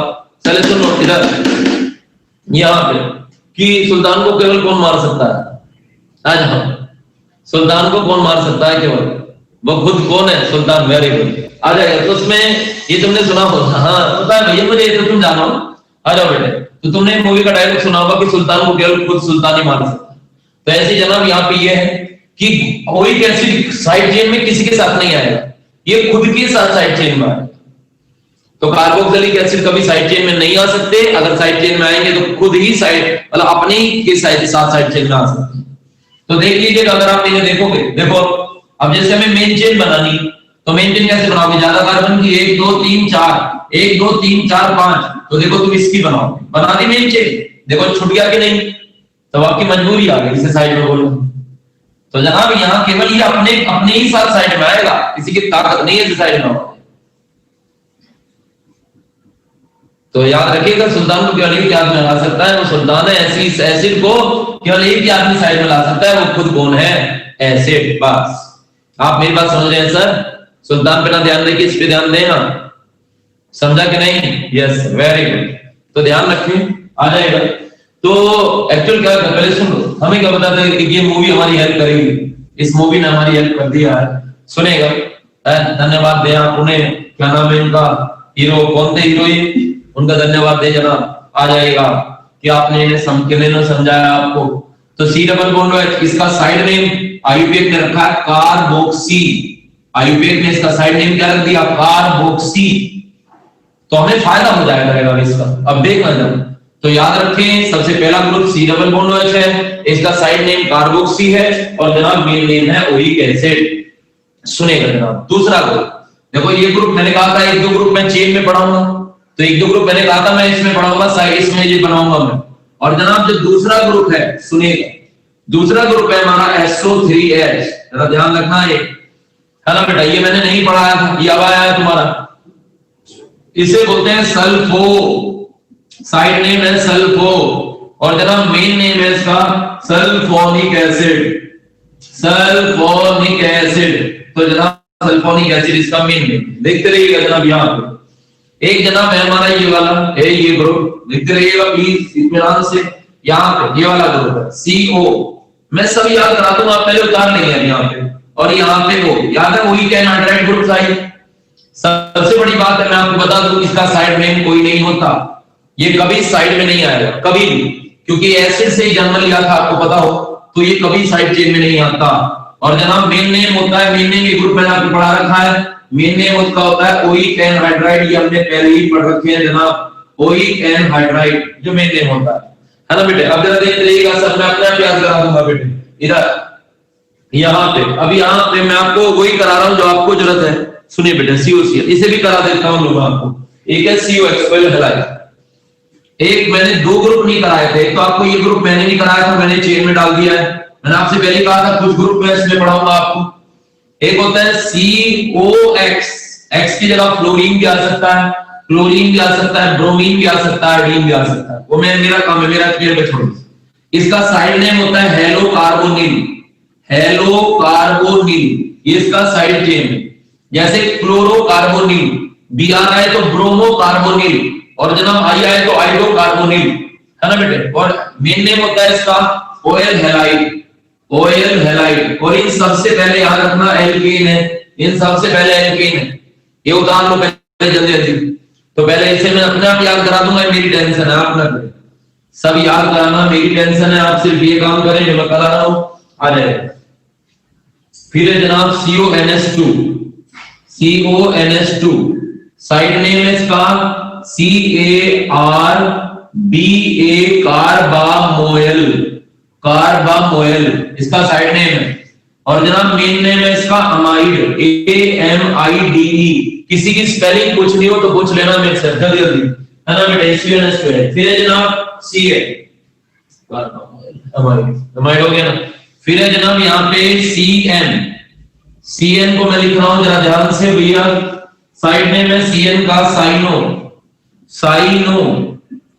चले सुनो इधर यहाँ पे, कि सुल्तान को केवल कौन मार सकता है, आ जाओ, सुल्तान को कौन मार सकता है केवल, वो खुद कौन है, सुल्तान, वेरी गुड, आ जाएगा। तो उसमें ये तुमने सुना होगा, हाँ पता है भैया मुझे, तो तुम जानो, आ जाओ बेटे। तो तुमने मूवी का डायलॉग सुना होगा कि सुल्तान को केवल खुद सुल्तान ही मार सकता है। तो ऐसे जनाब यहाँ पे ये है कि ओइक एसिड साइड चेन में किसी के साथ नहीं आएगा, ये खुद के साथ साइड चेन में आएगा। तो कार्बोक्सिलिक एसिड कभी साइड चेन में नहीं आ सकते, अगर साइड चेन में आएंगे तो खुद ही साइड, मतलब अपने ही के साथ साइड चेन में आ सकते हैं। तो देख लीजिएगा अगर आप इन्हें देखोगे, देखो अब जैसे हमें मेन चेन बनानी, तो मेन चेन कैसे बनाओगे, ज्यादा कार्बन की 1 2 3 4, 1 2 3 4 5, तो देखो तुम इसकी बनाओगे, बना दी मेन चेन, देखो छूट गया कि नहीं, तो आपकी मजबूरी आ गई, इसे साइड में बोलो। तो जनाब यहाँ केवल ये अपने ही साथ साइड में आएगा, किसी की ताकत नहीं है साइड में। तो याद रखिएगा सुल्तान को केवल एक आदमी ला सकता है, वो सुल्तान है, ऐसी एसिड को केवल एक ही आदमी साइड में ला सकता है, वो खुद कौन है, एसिड। बस आप मेरी बात समझ रहे हैं सर, सुल्तान पे ना ध्यान दें, इस पे ध्यान देना, समझा कि नहीं, यस वेरी गुड। तो ध्यान रखें, आ जाएगा। तो एक्चुअल क्या था, पहले सुन लो, हमें क्या बताते हैं कि ये मूवी हमारी हेल्प करेगी, इस मूवी ने हमारी हेल्प कर दिया है, सुनेगा, धन्यवाद दे आप उन्हें, क्या नाम है उनका, हीरो कौन थे, हीरोइन, उनका धन्यवाद दे जनाब, आ जाएगा कि आपने इन्हें समझाया आपको। तो सी डबल बॉन्ड OH, इसका साइड नेम आईयूपीएक ने रखा है कार्बोक्सी, आईयूपीएक ने इसका साइड नेम क्या रख दिया, कार्बोक्सी। तो हमें फायदा हो जाएगा इसका, अब देखना जब, तो याद रखें सबसे पहला group C double bond OH है, इसका साइड नेम कार्बोक्सी है, और जनाब मेन नेम है ओइक एसिड। सुनेगा जनाब दूसरा ग्रुप, देखो ये ग्रुप मैंने कहा था एक दो ग्रुप मैं चेन में पढ़ाऊंगा, तो एक दो ग्रुप मैंने कहा था मैं इसमें पढ़ाऊंगा, साइड इसमें ये बनाऊंगा मैं। और जनाब जो दूसरा ग्रुप है, सुनिएगा, दूसरा ग्रुप है हमारा SO3H, जरा ध्यान रखना है ना बेटा, ये मैंने नहीं पढ़ाया था, ये अब आया है तुम्हारा, इसे बोलते हैं सल्फो, साइड नेम है सल्फो, और जनाब मेन नेम है इसका सल्फोनिक एसिड, सल्फोनिक एसिड। तो जनाब सल्फोनिक एसिड इसका मेन नेम, देखते रहिएगा जनाब। यहाँ पे एक जनाब है हमारा ये वाला है, ये ग्रुप देखते रहिएगा प्लीज इत्मीनान से, यहाँ पे ये वाला ग्रुप है CO, मैं सब याद करा दूंगा, आप पहले उतार लेंगे यहाँ पे, और यहाँ पे वो याद है वही क्या हाइड्राइड ग्रुप साइड। सबसे बड़ी बात है मैं आपको बता दूं, इसका साइड नेम कोई नहीं होता, ये कभी साइड में नहीं आएगा कभी भी, क्योंकि एसिड से ही जन्म लिया था, आपको पता हो, तो ये कभी साइड चेन में नहीं आता। और जनाब मेन नेम होता है, मेन नेम ये ग्रुप मैंने आपको पढ़ा रखा है, मेन नेम उसका होता है ओइक एनहाइड्राइड, ये हमने पहले ही पढ़ रखे हैं जनाब, ओइक एनहाइड्राइड जो मेन नेम होता है ना बेटे। अब जरा देख लीजिएगा सर, मैं अपने आप याद करा दूंगा बेटे, इधर यहाँ पे, अब यहाँ पे मैं आपको वही करा रहा हूँ जो आपको जरूरत है। सुनिए बेटे COCl, इसे भी करा देता हूँ लोग आपको, एक है COX हेलाइड, एक मैंने दो ग्रुप नहीं कराए थे, तो आपको ये ग्रुप मैंने नहीं कराया था, मैंने चेन में डाल दिया है, मैंने आपसे पहले कहा था कुछ ग्रुप में इसमें पढ़ाऊंगा आपको। एक होता है COX, X की जगह फ्लोरीन भी आ सकता है, क्लोरीन भी आ सकता है, ब्रोमीन भी आ सकता है, आयोडीन भी आ सकता है, वो मेरा काम है, मेरा क्लियर पे छोड़ो। इसका साइड नेम होता है हेलो कार्बोनिल, हेलो कार्बोनिल, ये इसका साइड चेन है। जैसे क्लोरो कार्बोनिल, Br आए तो ब्रोमो कार्बोनिल, और जनाब I आए तो आइडो कार्बोनिल, है ना बेटे। और मेन नेम होता है इसका ओएल हैलाइड, ओएल हैलाइड। और इन सबसे पहले याद रखना एल्केन है, इन सबसे पहले एल्केन है। ये उतार लो पहले जल्दी जल्दी। तो पहले इसे मैं अपने आप याद करा दूंगा, मेरी टेंशन है, आप ना करें, सब याद कराना मेरी टेंशन है, आप सिर्फ ये काम करें जो मैं करा रहा हूं, आ जाए। फिर है जनाब CONS2, CONS2 साइड नेम है इसका CARBA, कार्बामोइल, कार्बामोइल इसका साइड नेम है। और जनाब मेन नेम है इसका अमाइड, AMIDE। किसी की स्पेलिंग कुछ नहीं हो तो पूछ लेना मेरे से जल्दी जल्दी, है ना बेटा, CONS2 है। फिर है जनाब CA, अमाइड हो गया ना। फिर है जनाब यहाँ पे CN, CN को मैं लिख रहा हूं जरा ध्यान से भैया, साइड नेम है CN का साइनो, साइनो।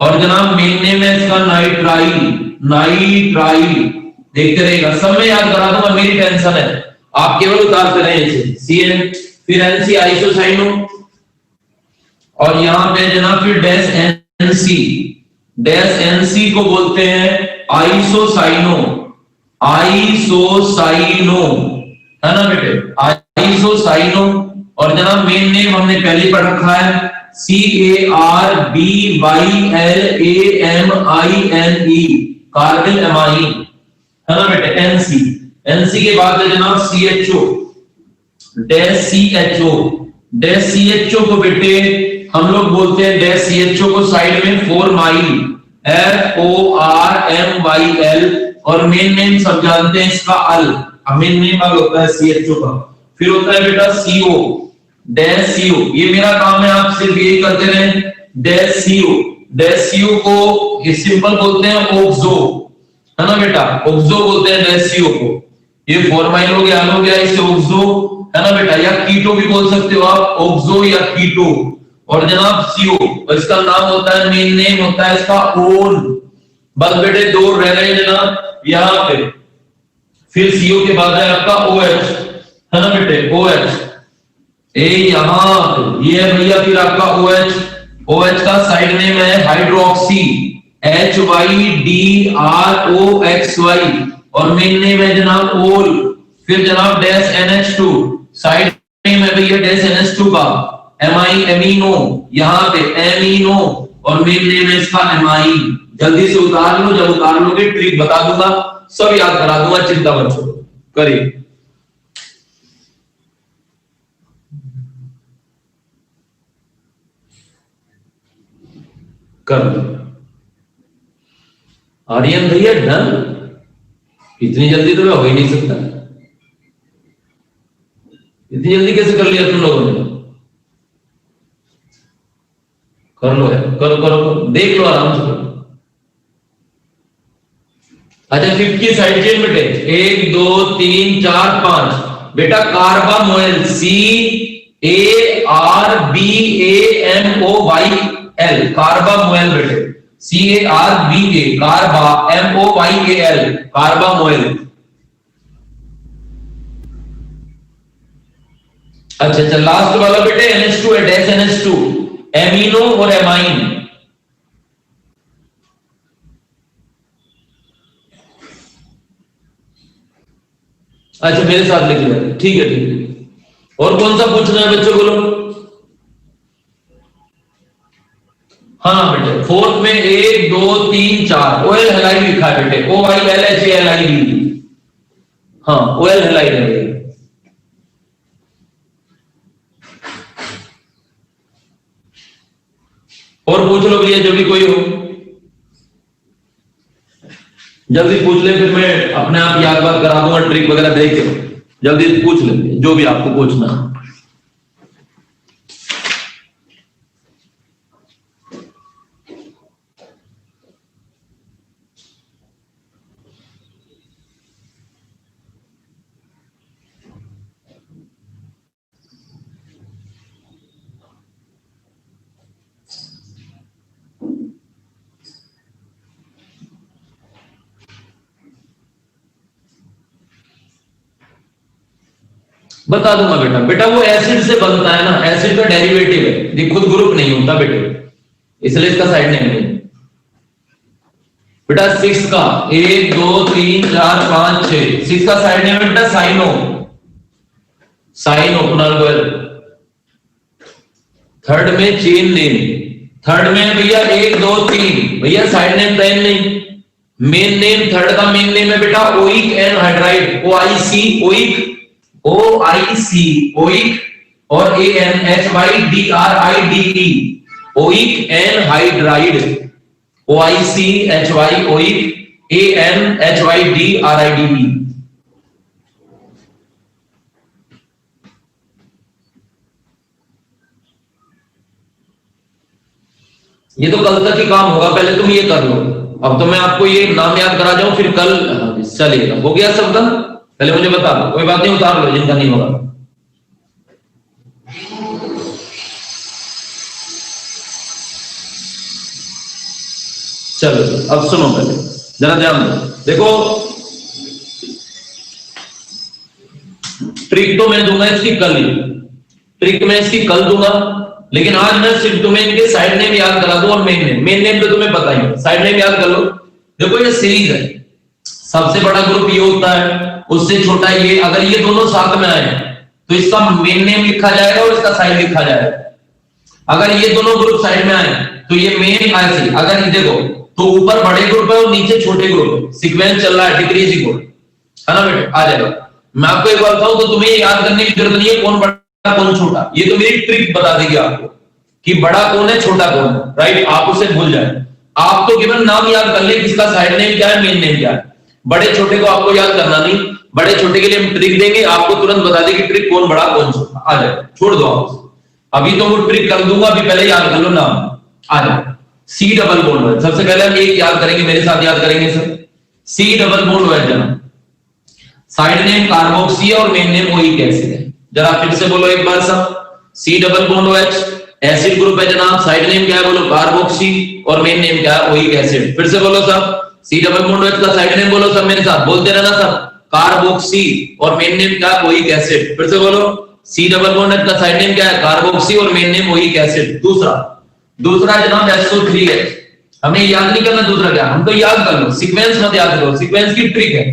और जनाब मेन नेम है इसका नाइट्राइल, नाइट्राइल। देखते रहेगा, सब में याद करा दूंगा, मेरी टेंशन है, आप केवल उतारते रहे इसे। CN, फिर NC आइसोसाइनो। और यहां पे जनाब फिर डैश NC, डैश NC को बोलते हैं आइसोसाइनो, आइसोसाइनो, है ना बेटे, आइसोसाइनो। और जनाब मेन नेम हमने पहले पढ़ रखा है CARBYLAMINE, कार्बिल एमाइन, है ना बेटे, NC। NC के बाद है जनाब CHO, dash CHO, dash CHO को बेटे हम लोग बोलते हैं डैश CHO को साइड में फॉर्माइल, FORMYL। और मेन नेम सब जानते हैं इसका अल, मेन नेम अल होता है CHO का। फिर होता है बेटा CO, डैश CO। ये मेरा काम है, आप सिर्फ यही करते रहें, डैश CO। डैश CO को ये सिंपल बोलते हैं ऑक्सो, है ना बेटा, ऑक्सो बोलते हैं डैश CO को। ये फॉर्माइल हो गया, हो गया, इसे ऑक्सो, है ना बेटा, या कीटो भी बोल सकते हो आप, ऑक्सो या कीटो। और जनाब CO, और इसका नाम होता है, मेन नेम होता है इसका ओन। बस बेटे दो रह गए जनाब यहां पे। फिर CO के बाद है आपका OH, है ना बेटे, OH, यहां ये है भैया। फिर आपका OH, OH का साइड नेम है हाइड्रोक्सी, HYDROXY। और मेन नेम है जनाब ओल। फिर जनाब डैश NH2, साइड नेम है भैया डैश NH2 का एमीनो, यहां पे एमीनो। और मेन नेम है इसका एमाइन। जल्दी से उतार लो, जब उतार लोगे ट्रिक बता दूंगा, सब याद करा दूंगा, चिंता मत छोड़ो, करिए। कर दो आर्यन भैया, डन। इतनी जल्दी तो मैं हो ही नहीं सकता, इतनी जल्दी कैसे कर लिया तुम लोगों ने? कर लो है, करो करो करो, देख लो आराम से करो। अच्छा 5 की साइड चेन बेटे, 1 2 3 4 5 बेटा, कार्बामोइल, CARBAMOYL, कार्बामोइल बेटे, CARBA, कार्बा, MOYAL, कार्बामोइल। अच्छा अच्छा, लास्ट वाला बेटे NH2 है, डैश NH2, एमिनो और एमाइन। अच्छा मेरे साथ लिख लिया, ठीक है ठीक है। और कौन सा पूछना है बच्चों, बोलो। हाँ बेटे, फोर्थ में 1 2 3 4 ओएल हैलाइड लिखा है बेटे, OILHALID। हाँ ओएल हैलाइड है। और पूछ लो भैया जो भी कोई हो, जल्दी पूछ ले, फिर मैं अपने आप याद बात करा दूंगा, ट्रिक वगैरह देख के जल्दी पूछ लेंगे जो भी आपको पूछना है। बता दूंगा बेटा, बेटा वो एसिड से बनता है ना, एसिड का डेरिवेटिव है, ये खुद ग्रुप नहीं होता बेटे, इसलिए इसका साइड नेम नहीं। बेटा 6 का 1 2 3 4 5 6, 6 का साइड नेम बेटा cyano, cyano Kunal Goyal. Third में चेन नेम, थर्ड में भैया 1 2 3, भैया साइड नेम टाइम नहीं, मेन नेम थर्ड का मेन नेम है बेटा oic anhydride, OIC oic, OIC oic और ANHYDRIDE oic anhydride, OICHY oic ANHYDRIDE। ये तो कल तक ही काम होगा, पहले तुम ये कर लो। अब तो मैं आपको ये नाम याद करा जाऊं, फिर कल चलेगा। हो गया सब का? पहले मुझे बता दो, कोई बात नहीं, उतार लो जिनका नहीं होगा। चलो अब सुनो, पहले जरा ध्यान दो। देखो ट्रिक तो मैं दूंगा इसकी कल ही, ट्रिक मैं इसकी कल दूंगा, लेकिन आज मैं सिर्फ तुम्हें इनके साइड नेम याद करा दूं और मेन नेम। मेन नेम तो तुम्हें पता ही है, साइड नेम याद कर लो। देखो ये सीरीज है, सबसे बड़ा ग्रुप ये होता है, उससे छोटा ये। अगर ये दोनों साथ में आए तो इसका मेन नेम लिखा जाएगा और इसका साइड लिखा जाएगा। अगर ये दोनों ग्रुप साइड में आए तो ये मेन ऐसे, अगर ये देखो तो ऊपर बड़े ग्रुप है और नीचे छोटे ग्रुप, सीक्वेंस चल रहा है डिक्रीजिंग, है ना बेटा? आ जाएगा। मैं आपको एक बार बताऊं तो तुम्हें याद करने की जरूरत नहीं है कौन बड़ा कौन छोटा, ये तो मेरी ट्रिक बता देगी आपको कि बड़ा कौन है छोटा कौन है, राइट? आप उसे भूल जाए, आप तो केवल नाम याद कर ले, किसका साइड नेम क्या है, मेन नेम क्या है। बड़े छोटे को आपको याद करना नहीं, बड़े छोटे के लिए हम ट्रिक देंगे, आपको तुरंत बता देगी ट्रिक कौन बड़ा कौन छोटा। आ जाए, छोड़ दो आप, अभी तो वो ट्रिक कर दूंगा, अभी पहले याद कर लो नाम। आ जाए, C डबल बॉन्ड वेज, सबसे पहले हम एक याद करेंगे, मेरे साथ याद करेंगे सर। C डबल बॉन्ड वेज जनाब, साइड नेम कार्बोक्सी और मेन नेम ओइक एसिड है। जरा फिर से बोलो एक बार सब, C डबल बॉन्ड वेज एसिड ग्रुप है जनाब, साइड नेम क्या है बोलो कार्बोक्सी और मेन नेम क्या है ओइक एसिड। फिर से बोलो सब, C डबल बॉन्ड वेज का साइड नेम बोलो सब मेरे साथ, बोलते रहना सब, कार्बोक्सी और मेन नेम क्या है ओइक एसिड। फिर से बोलो, C डबल बॉन्ड वेज का साइड नेम क्या है कार्बोक्सी और मेन नेम ओइक एसिड। दूसरा जनाब SO3H, हमें याद नहीं करना दूसरा क्या, हम तो याद कर लो, सीक्वेंस मत याद करो, सीक्वेंस की ट्रिक है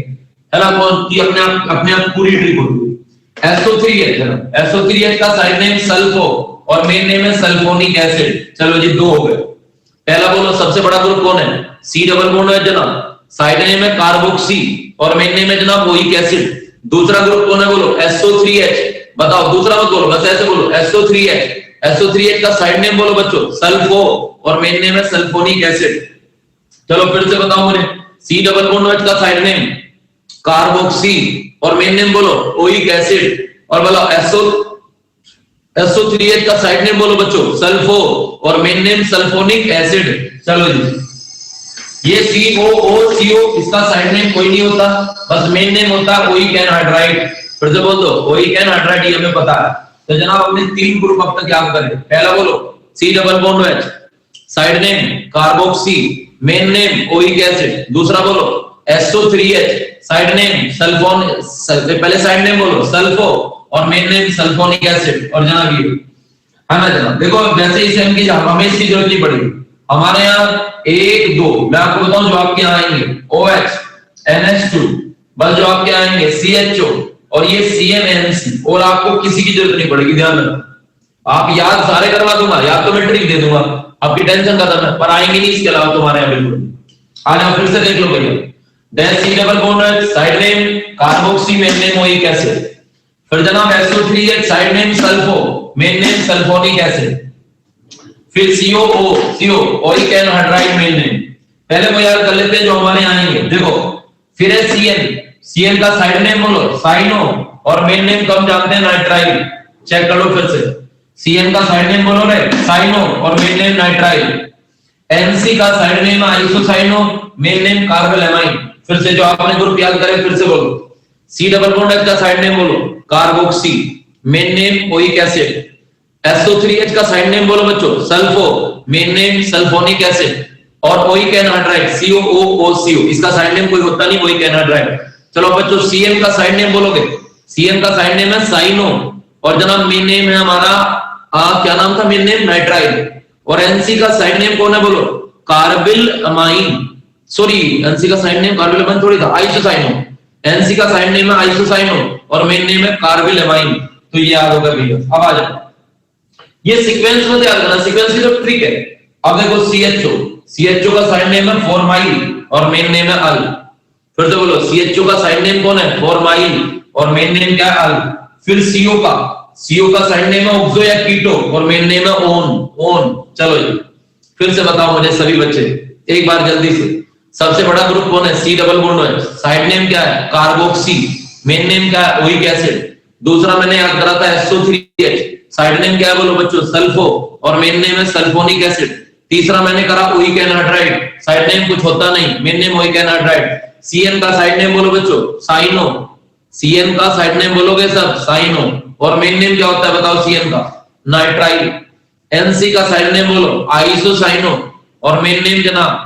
ना, कौन की अपने आप पूरी ट्रिक होती है। SO3H है, SO3H का साइड नेम सल्फो और मेन नेम है सल्फोनिक एसिड। चलो जी, दो हो गए। पहला बोलो सबसे बड़ा ग्रुप कौन है, C डबल बॉन्ड है जनाब, साइड नेम है कार्बोक्सी और मेन नेम है जनाब ओइक एसिड। दूसरा ग्रुप कौन है बोलो, SO3H। बताओ दूसरा मत बोलो, बस ऐसे बोलो SO3H। SO3H का साइड नेम बोलो बच्चों सल्फो और मेन नेम है सल्फोनिक एसिड। चलो फिर से बताओ मुझे, C डबल बॉन्ड H का साइड नेम कार्बोक्सी और मेन नेम बोलो ओइक एसिड। और बोलो SO3H का साइड नेम बोलो बच्चों सल्फो और मेन नेम सल्फोनिक एसिड। चलो जी, ये COO इसका साइड नेम कोई नहीं होता, बस मेन नेम होता है ओइक एनहाइड्राइड। फिर से बोल दो ओइक एनहाइड्राइड, ये हमें पता है। तो जनाब हमने तीन ग्रुप अब तक याद करे। पहला बोलो C double bond H, side name carboxy, main name oic acid. दूसरा बोलो SO3H, साइड नेम सल्फोन, पहले साइड नेम बोलो सल्फो और मेन नेम सल्फोनिक एसिड। और जनाब ये है ना जनाब, देखो वैसे ही सेम की हमें इसकी जरूरत नहीं पड़ेगी। हमारे यहाँ 1 2 मैं आपको बताऊं जो आपके यहाँ आएंगे OH NH2, बस जो आपके आएंगे CHO और ये CmNC, और आपको किसी की जरूरत नहीं पड़ेगी, ध्यान रखना। आप याद सारे करवा दूंगा, याद तो मैं ट्रिक दे दूंगा, आपकी टेंशन खत्म है, पर आएंगे नहीं इसके अलावा तुम्हारे यहाँ बिल्कुल। आज आप फिर से देख लो भैया, C double bond H, side name carboxy, main name oic acid. फिर जनाब SO3H, side name sulfo, main name sulfonic acid. फिर CO oic anhydride, main name. पहले वो याद कर लेते हैं जो हमारे यहाँ आएंगे। देखो फिर है CN का साइड नेम बोलो साइनो और मेन नेम कम जानते हैं नाइट्राइल। चेक करो फिर से, CN का साइड नेम बोलो रे साइनो और मेन नेम नाइट्राइल। NC का side name isocyano, main name carbylamine. फिर से जो आपने ग्रुप याद करे फिर से बोलो, C डबल बॉन्ड H का साइड नेम बोलो carboxy, main name oic acid. SO3H का साइड नेम बोलो बच्चों sulpho, main name sulfonic acid. और ओइक एनहाइड्राइड COOCO, इसका साइड नेम कोई होता नहीं ओइक एनहाइड्राइड। चलो बच्चों CN का साइड नेम बोलोगे, CN का साइड नेम है साइनो और जनाब मेन नेम है हमारा क्या नाम था, मेन नेम नाइट्राइल। और NC का साइड नेम कौन है बोलो कार्बिल अमाइन, सॉरी एनसी का साइड नेम कार्बोलेमाइन थोड़ी था, आइसोसाइनो। एनसी का साइड नेम है आइसोसाइनो और मेन नेम है कार्बोलेमाइन, तो ये याद होगा भैया। अब आ जाओ, ये सीक्वेंस में याद करना, सीक्वेंस की जो ट्रिक है। अब देखो सीएचओ, सीएचओ का साइड नेम है फॉर्माइल और मेन नेम है अल। फिर से बोलो, सीएचओ का साइड नेम कौन है? फॉर्माइल और मेन नेम क्या है? अल। फिर सीओ का साइड नेम है ऑक्सो या कीटो और मेन नेम है ओन। चलो जी, फिर से बताओ मुझे सभी बच्चे एक बार जल्दी से। सबसे बड़ा ग्रुप कौन है? सी डबल बॉन्ड है। साइड नेम क्या है? कार्बोक्सी। मेन नेम क्या है? Oic acid. दूसरा मैंने याद करा था SO3H। साइड नेम क्या है बोलो बच्चों? सल्फो और मेन नेम है सल्फोनिक एसिड। तीसरा मैंने करा ओइक एनहाइड्राइड। साइड नेम कुछ होता नहीं, main name oic anhydride. CN का साइड नेम बोलो बच्चों? साइनो। CN का साइड नेम बोलोगे सब? साइनो। और मेन नेम क्या होता है बताओ CN का? नाइट्राइल। NC का साइड नेम बोलो? आइसोसाइनो और मेन नेम जनाब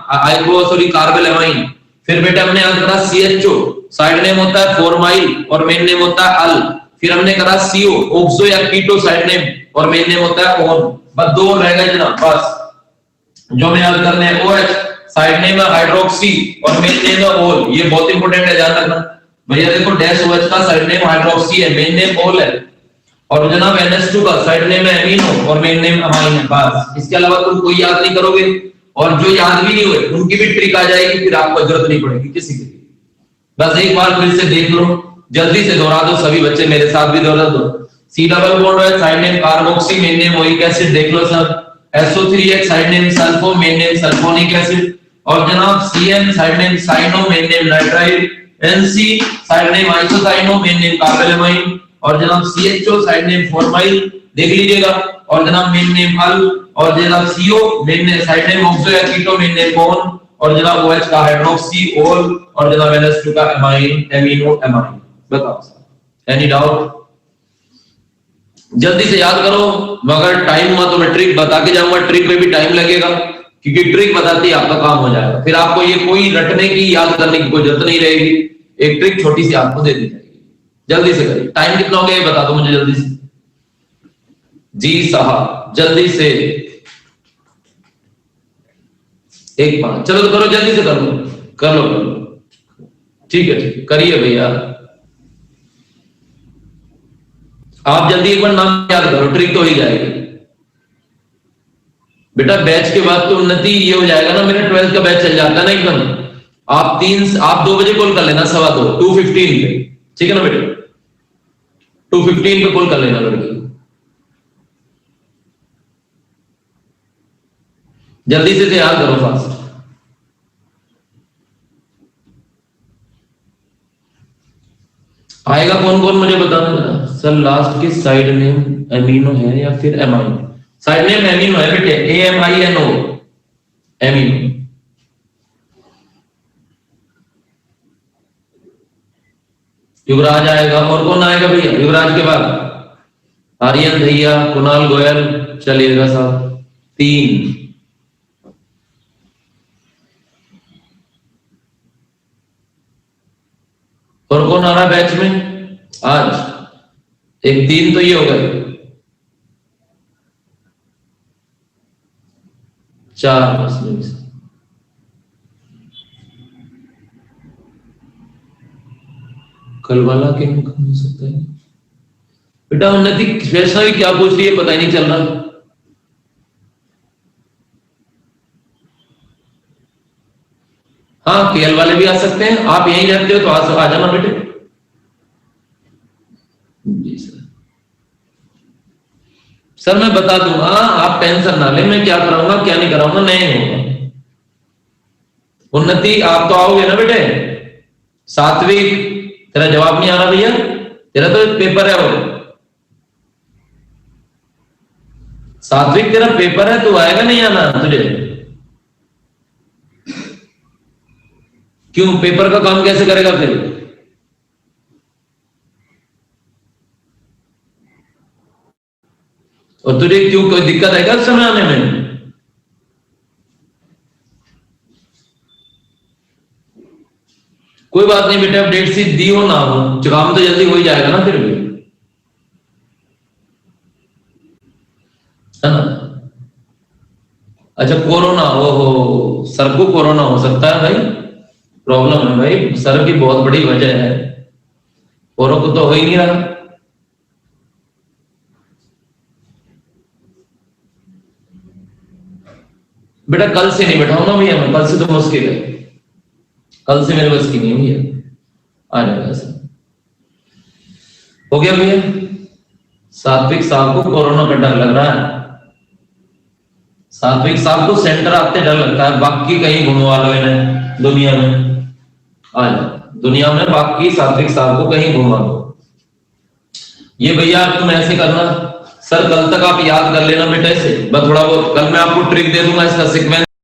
सॉरी कार्बोलेमाइन। फिर बेटा हमने याद करा CHO, साइड नेम होता है फॉर्माइल और मेन नेम होता है अल। फिर हमने करा CO, ऑक्सो या कीटो, साइड नेम और मेन नेम होता है ओन। बस दो रह गए जनाब, बस जो मैं याद करने हैं। OH साइड नेम है हाइड्रोक्सी और मेन नेम है ओल। ये बहुत इंपॉर्टेंट है, ध्यान रखना भैया। देखो डैश OH का साइड नेम हाइड्रोक्सी है, मेन नेम ओल है। और जनाब NH2 का साइड नेम है अमीनो और मेन नेम अमाइन है। बस इसके अलावा तुम कोई याद नहीं करोगे, और जो याद भी नहीं हुए उनकी भी ट्रिक आ जाएगी, फिर आपको जरूरत नहीं पड़ेगी किसी की। बस एक बार फिर से देख लो, जल्दी से दोहरा दो सभी बच्चे, मेरे साथ भी दोहरा दो। सी डबल बॉन्ड है, side name carboxy, main name oic acid, देख लो सब। SO3H side name sulfo, main name sulfonic acid. और जनाब CN side name cyano, main name nitrile. NC side name isocyano, main name carbylamine. और जनाब CHO side name formyl, देख लीजिएगा। और जनाब मेन नेम अल। और जनाब CO main name side name oxo या कीटो, मेन नेम ओन। और जनाब OH का हाइड्रोक्सी, ओल। और जनाब NH2 का अमाइन, एमिनो अमाइन। बताओ सर, एनी डाउट? जल्दी से याद करो, मगर टाइम हुआ तो मैं ट्रिक बता के जाऊंगा। ट्रिक में भी टाइम लगेगा, क्योंकि ट्रिक बताते ही आपका काम हो जाएगा। फिर आपको ये कोई रटने की, याद करने की कोई जरूरत नहीं रहेगी। एक ट्रिक छोटी सी आपको दे दी जाएगी, जल्दी से करिए। टाइम कितना हो गया ये बता दो मुझे जल्दी से। जी साहब जल्दी से, एक बार चलो तो करो, जल्दी से कर लो, कर लो, कर लो। ठीक है, ठीक है, करिए भैया। आप जल्दी एक बार नाम याद करो, ट्रिक तो हो ही जाएगी बेटा। बैच के बाद तो उन्नति ये हो जाएगा ना, मेरा 12th का बैच चल जाता है ना एकदम। आप 2 बजे कॉल कर लेना, 2:15 2:15 पे, ठीक है ना बेटे? 2:15 पे कॉल कर लेना लड़की, जल्दी से याद करो फास्ट। आएगा कौन कौन मुझे बताना जरा। सर लास्ट के साइड नेम एमिनो है या फिर एमाइन? साइड नेम एमिनो है बेटे, AMINO, एमिनो। युवराज आएगा, और कौन आएगा भैया युवराज के बाद? आर्यन भैया, कुणाल गोयल, चलिएगा साहब 3। और कौन आ रहा है बैच में आज? एक 3 तो ये हो गए, 4 बस में। कल वाला क्या हो सकता है बेटा? उन्नति वैसा ही क्या पूछ रही है, पता ही नहीं चल रहा। हाँ KL वाले भी आ सकते हैं, आप यहीं रहते हो तो आ जाना बेटे। जी सर मैं बता दूंगा, आप टेंशन ना ले, मैं क्या कराऊंगा क्या नहीं कराऊंगा नहीं होगा। उन्नति आप तो आओगे ना बेटे? सात्विक तेरा जवाब नहीं आ रहा भैया, तेरा तो पेपर है वो। सात्विक तेरा पेपर है, तू आएगा नहीं आना तुझे? क्यों, पेपर का काम कैसे करेगा फिर? और तुझे क्यों, कोई दिक्कत है क्या उस समय आने में? कोई बात नहीं बेटे, अब डेट शीट दी हो ना हो, काम तो जल्दी हो ही जाएगा ना फिर भी, है ना? अच्छा कोरोना, ओहो सर को कोरोना हो सकता है भाई, प्रॉब्लम है भाई, सर की बहुत बड़ी वजह है, औरों को तो हो ही नहीं रहा। बेटा कल से नहीं बैठाऊंगा भैया मैं, कल से तो मुश्किल है, कल से मेरे बस की नहीं हुई है, आ जाएगा सर। हो गया भैया, सात्विक साहब को कोरोना का डर लग रहा है, सात्विक साहब को सेंटर आते डर लगता है, बाकी कहीं घुमवा लो इन्हें दुनिया में, आ जाओ दुनिया में, बाकी सात्विक साहब को कहीं घुमा दो। ये भैया तुम ऐसे करना सर, कल तक आप याद कर लेना बेटा इसे, मैं थोड़ा बहुत कल मैं आपको ट्रिक दे दूंगा इसका सीक्वेंस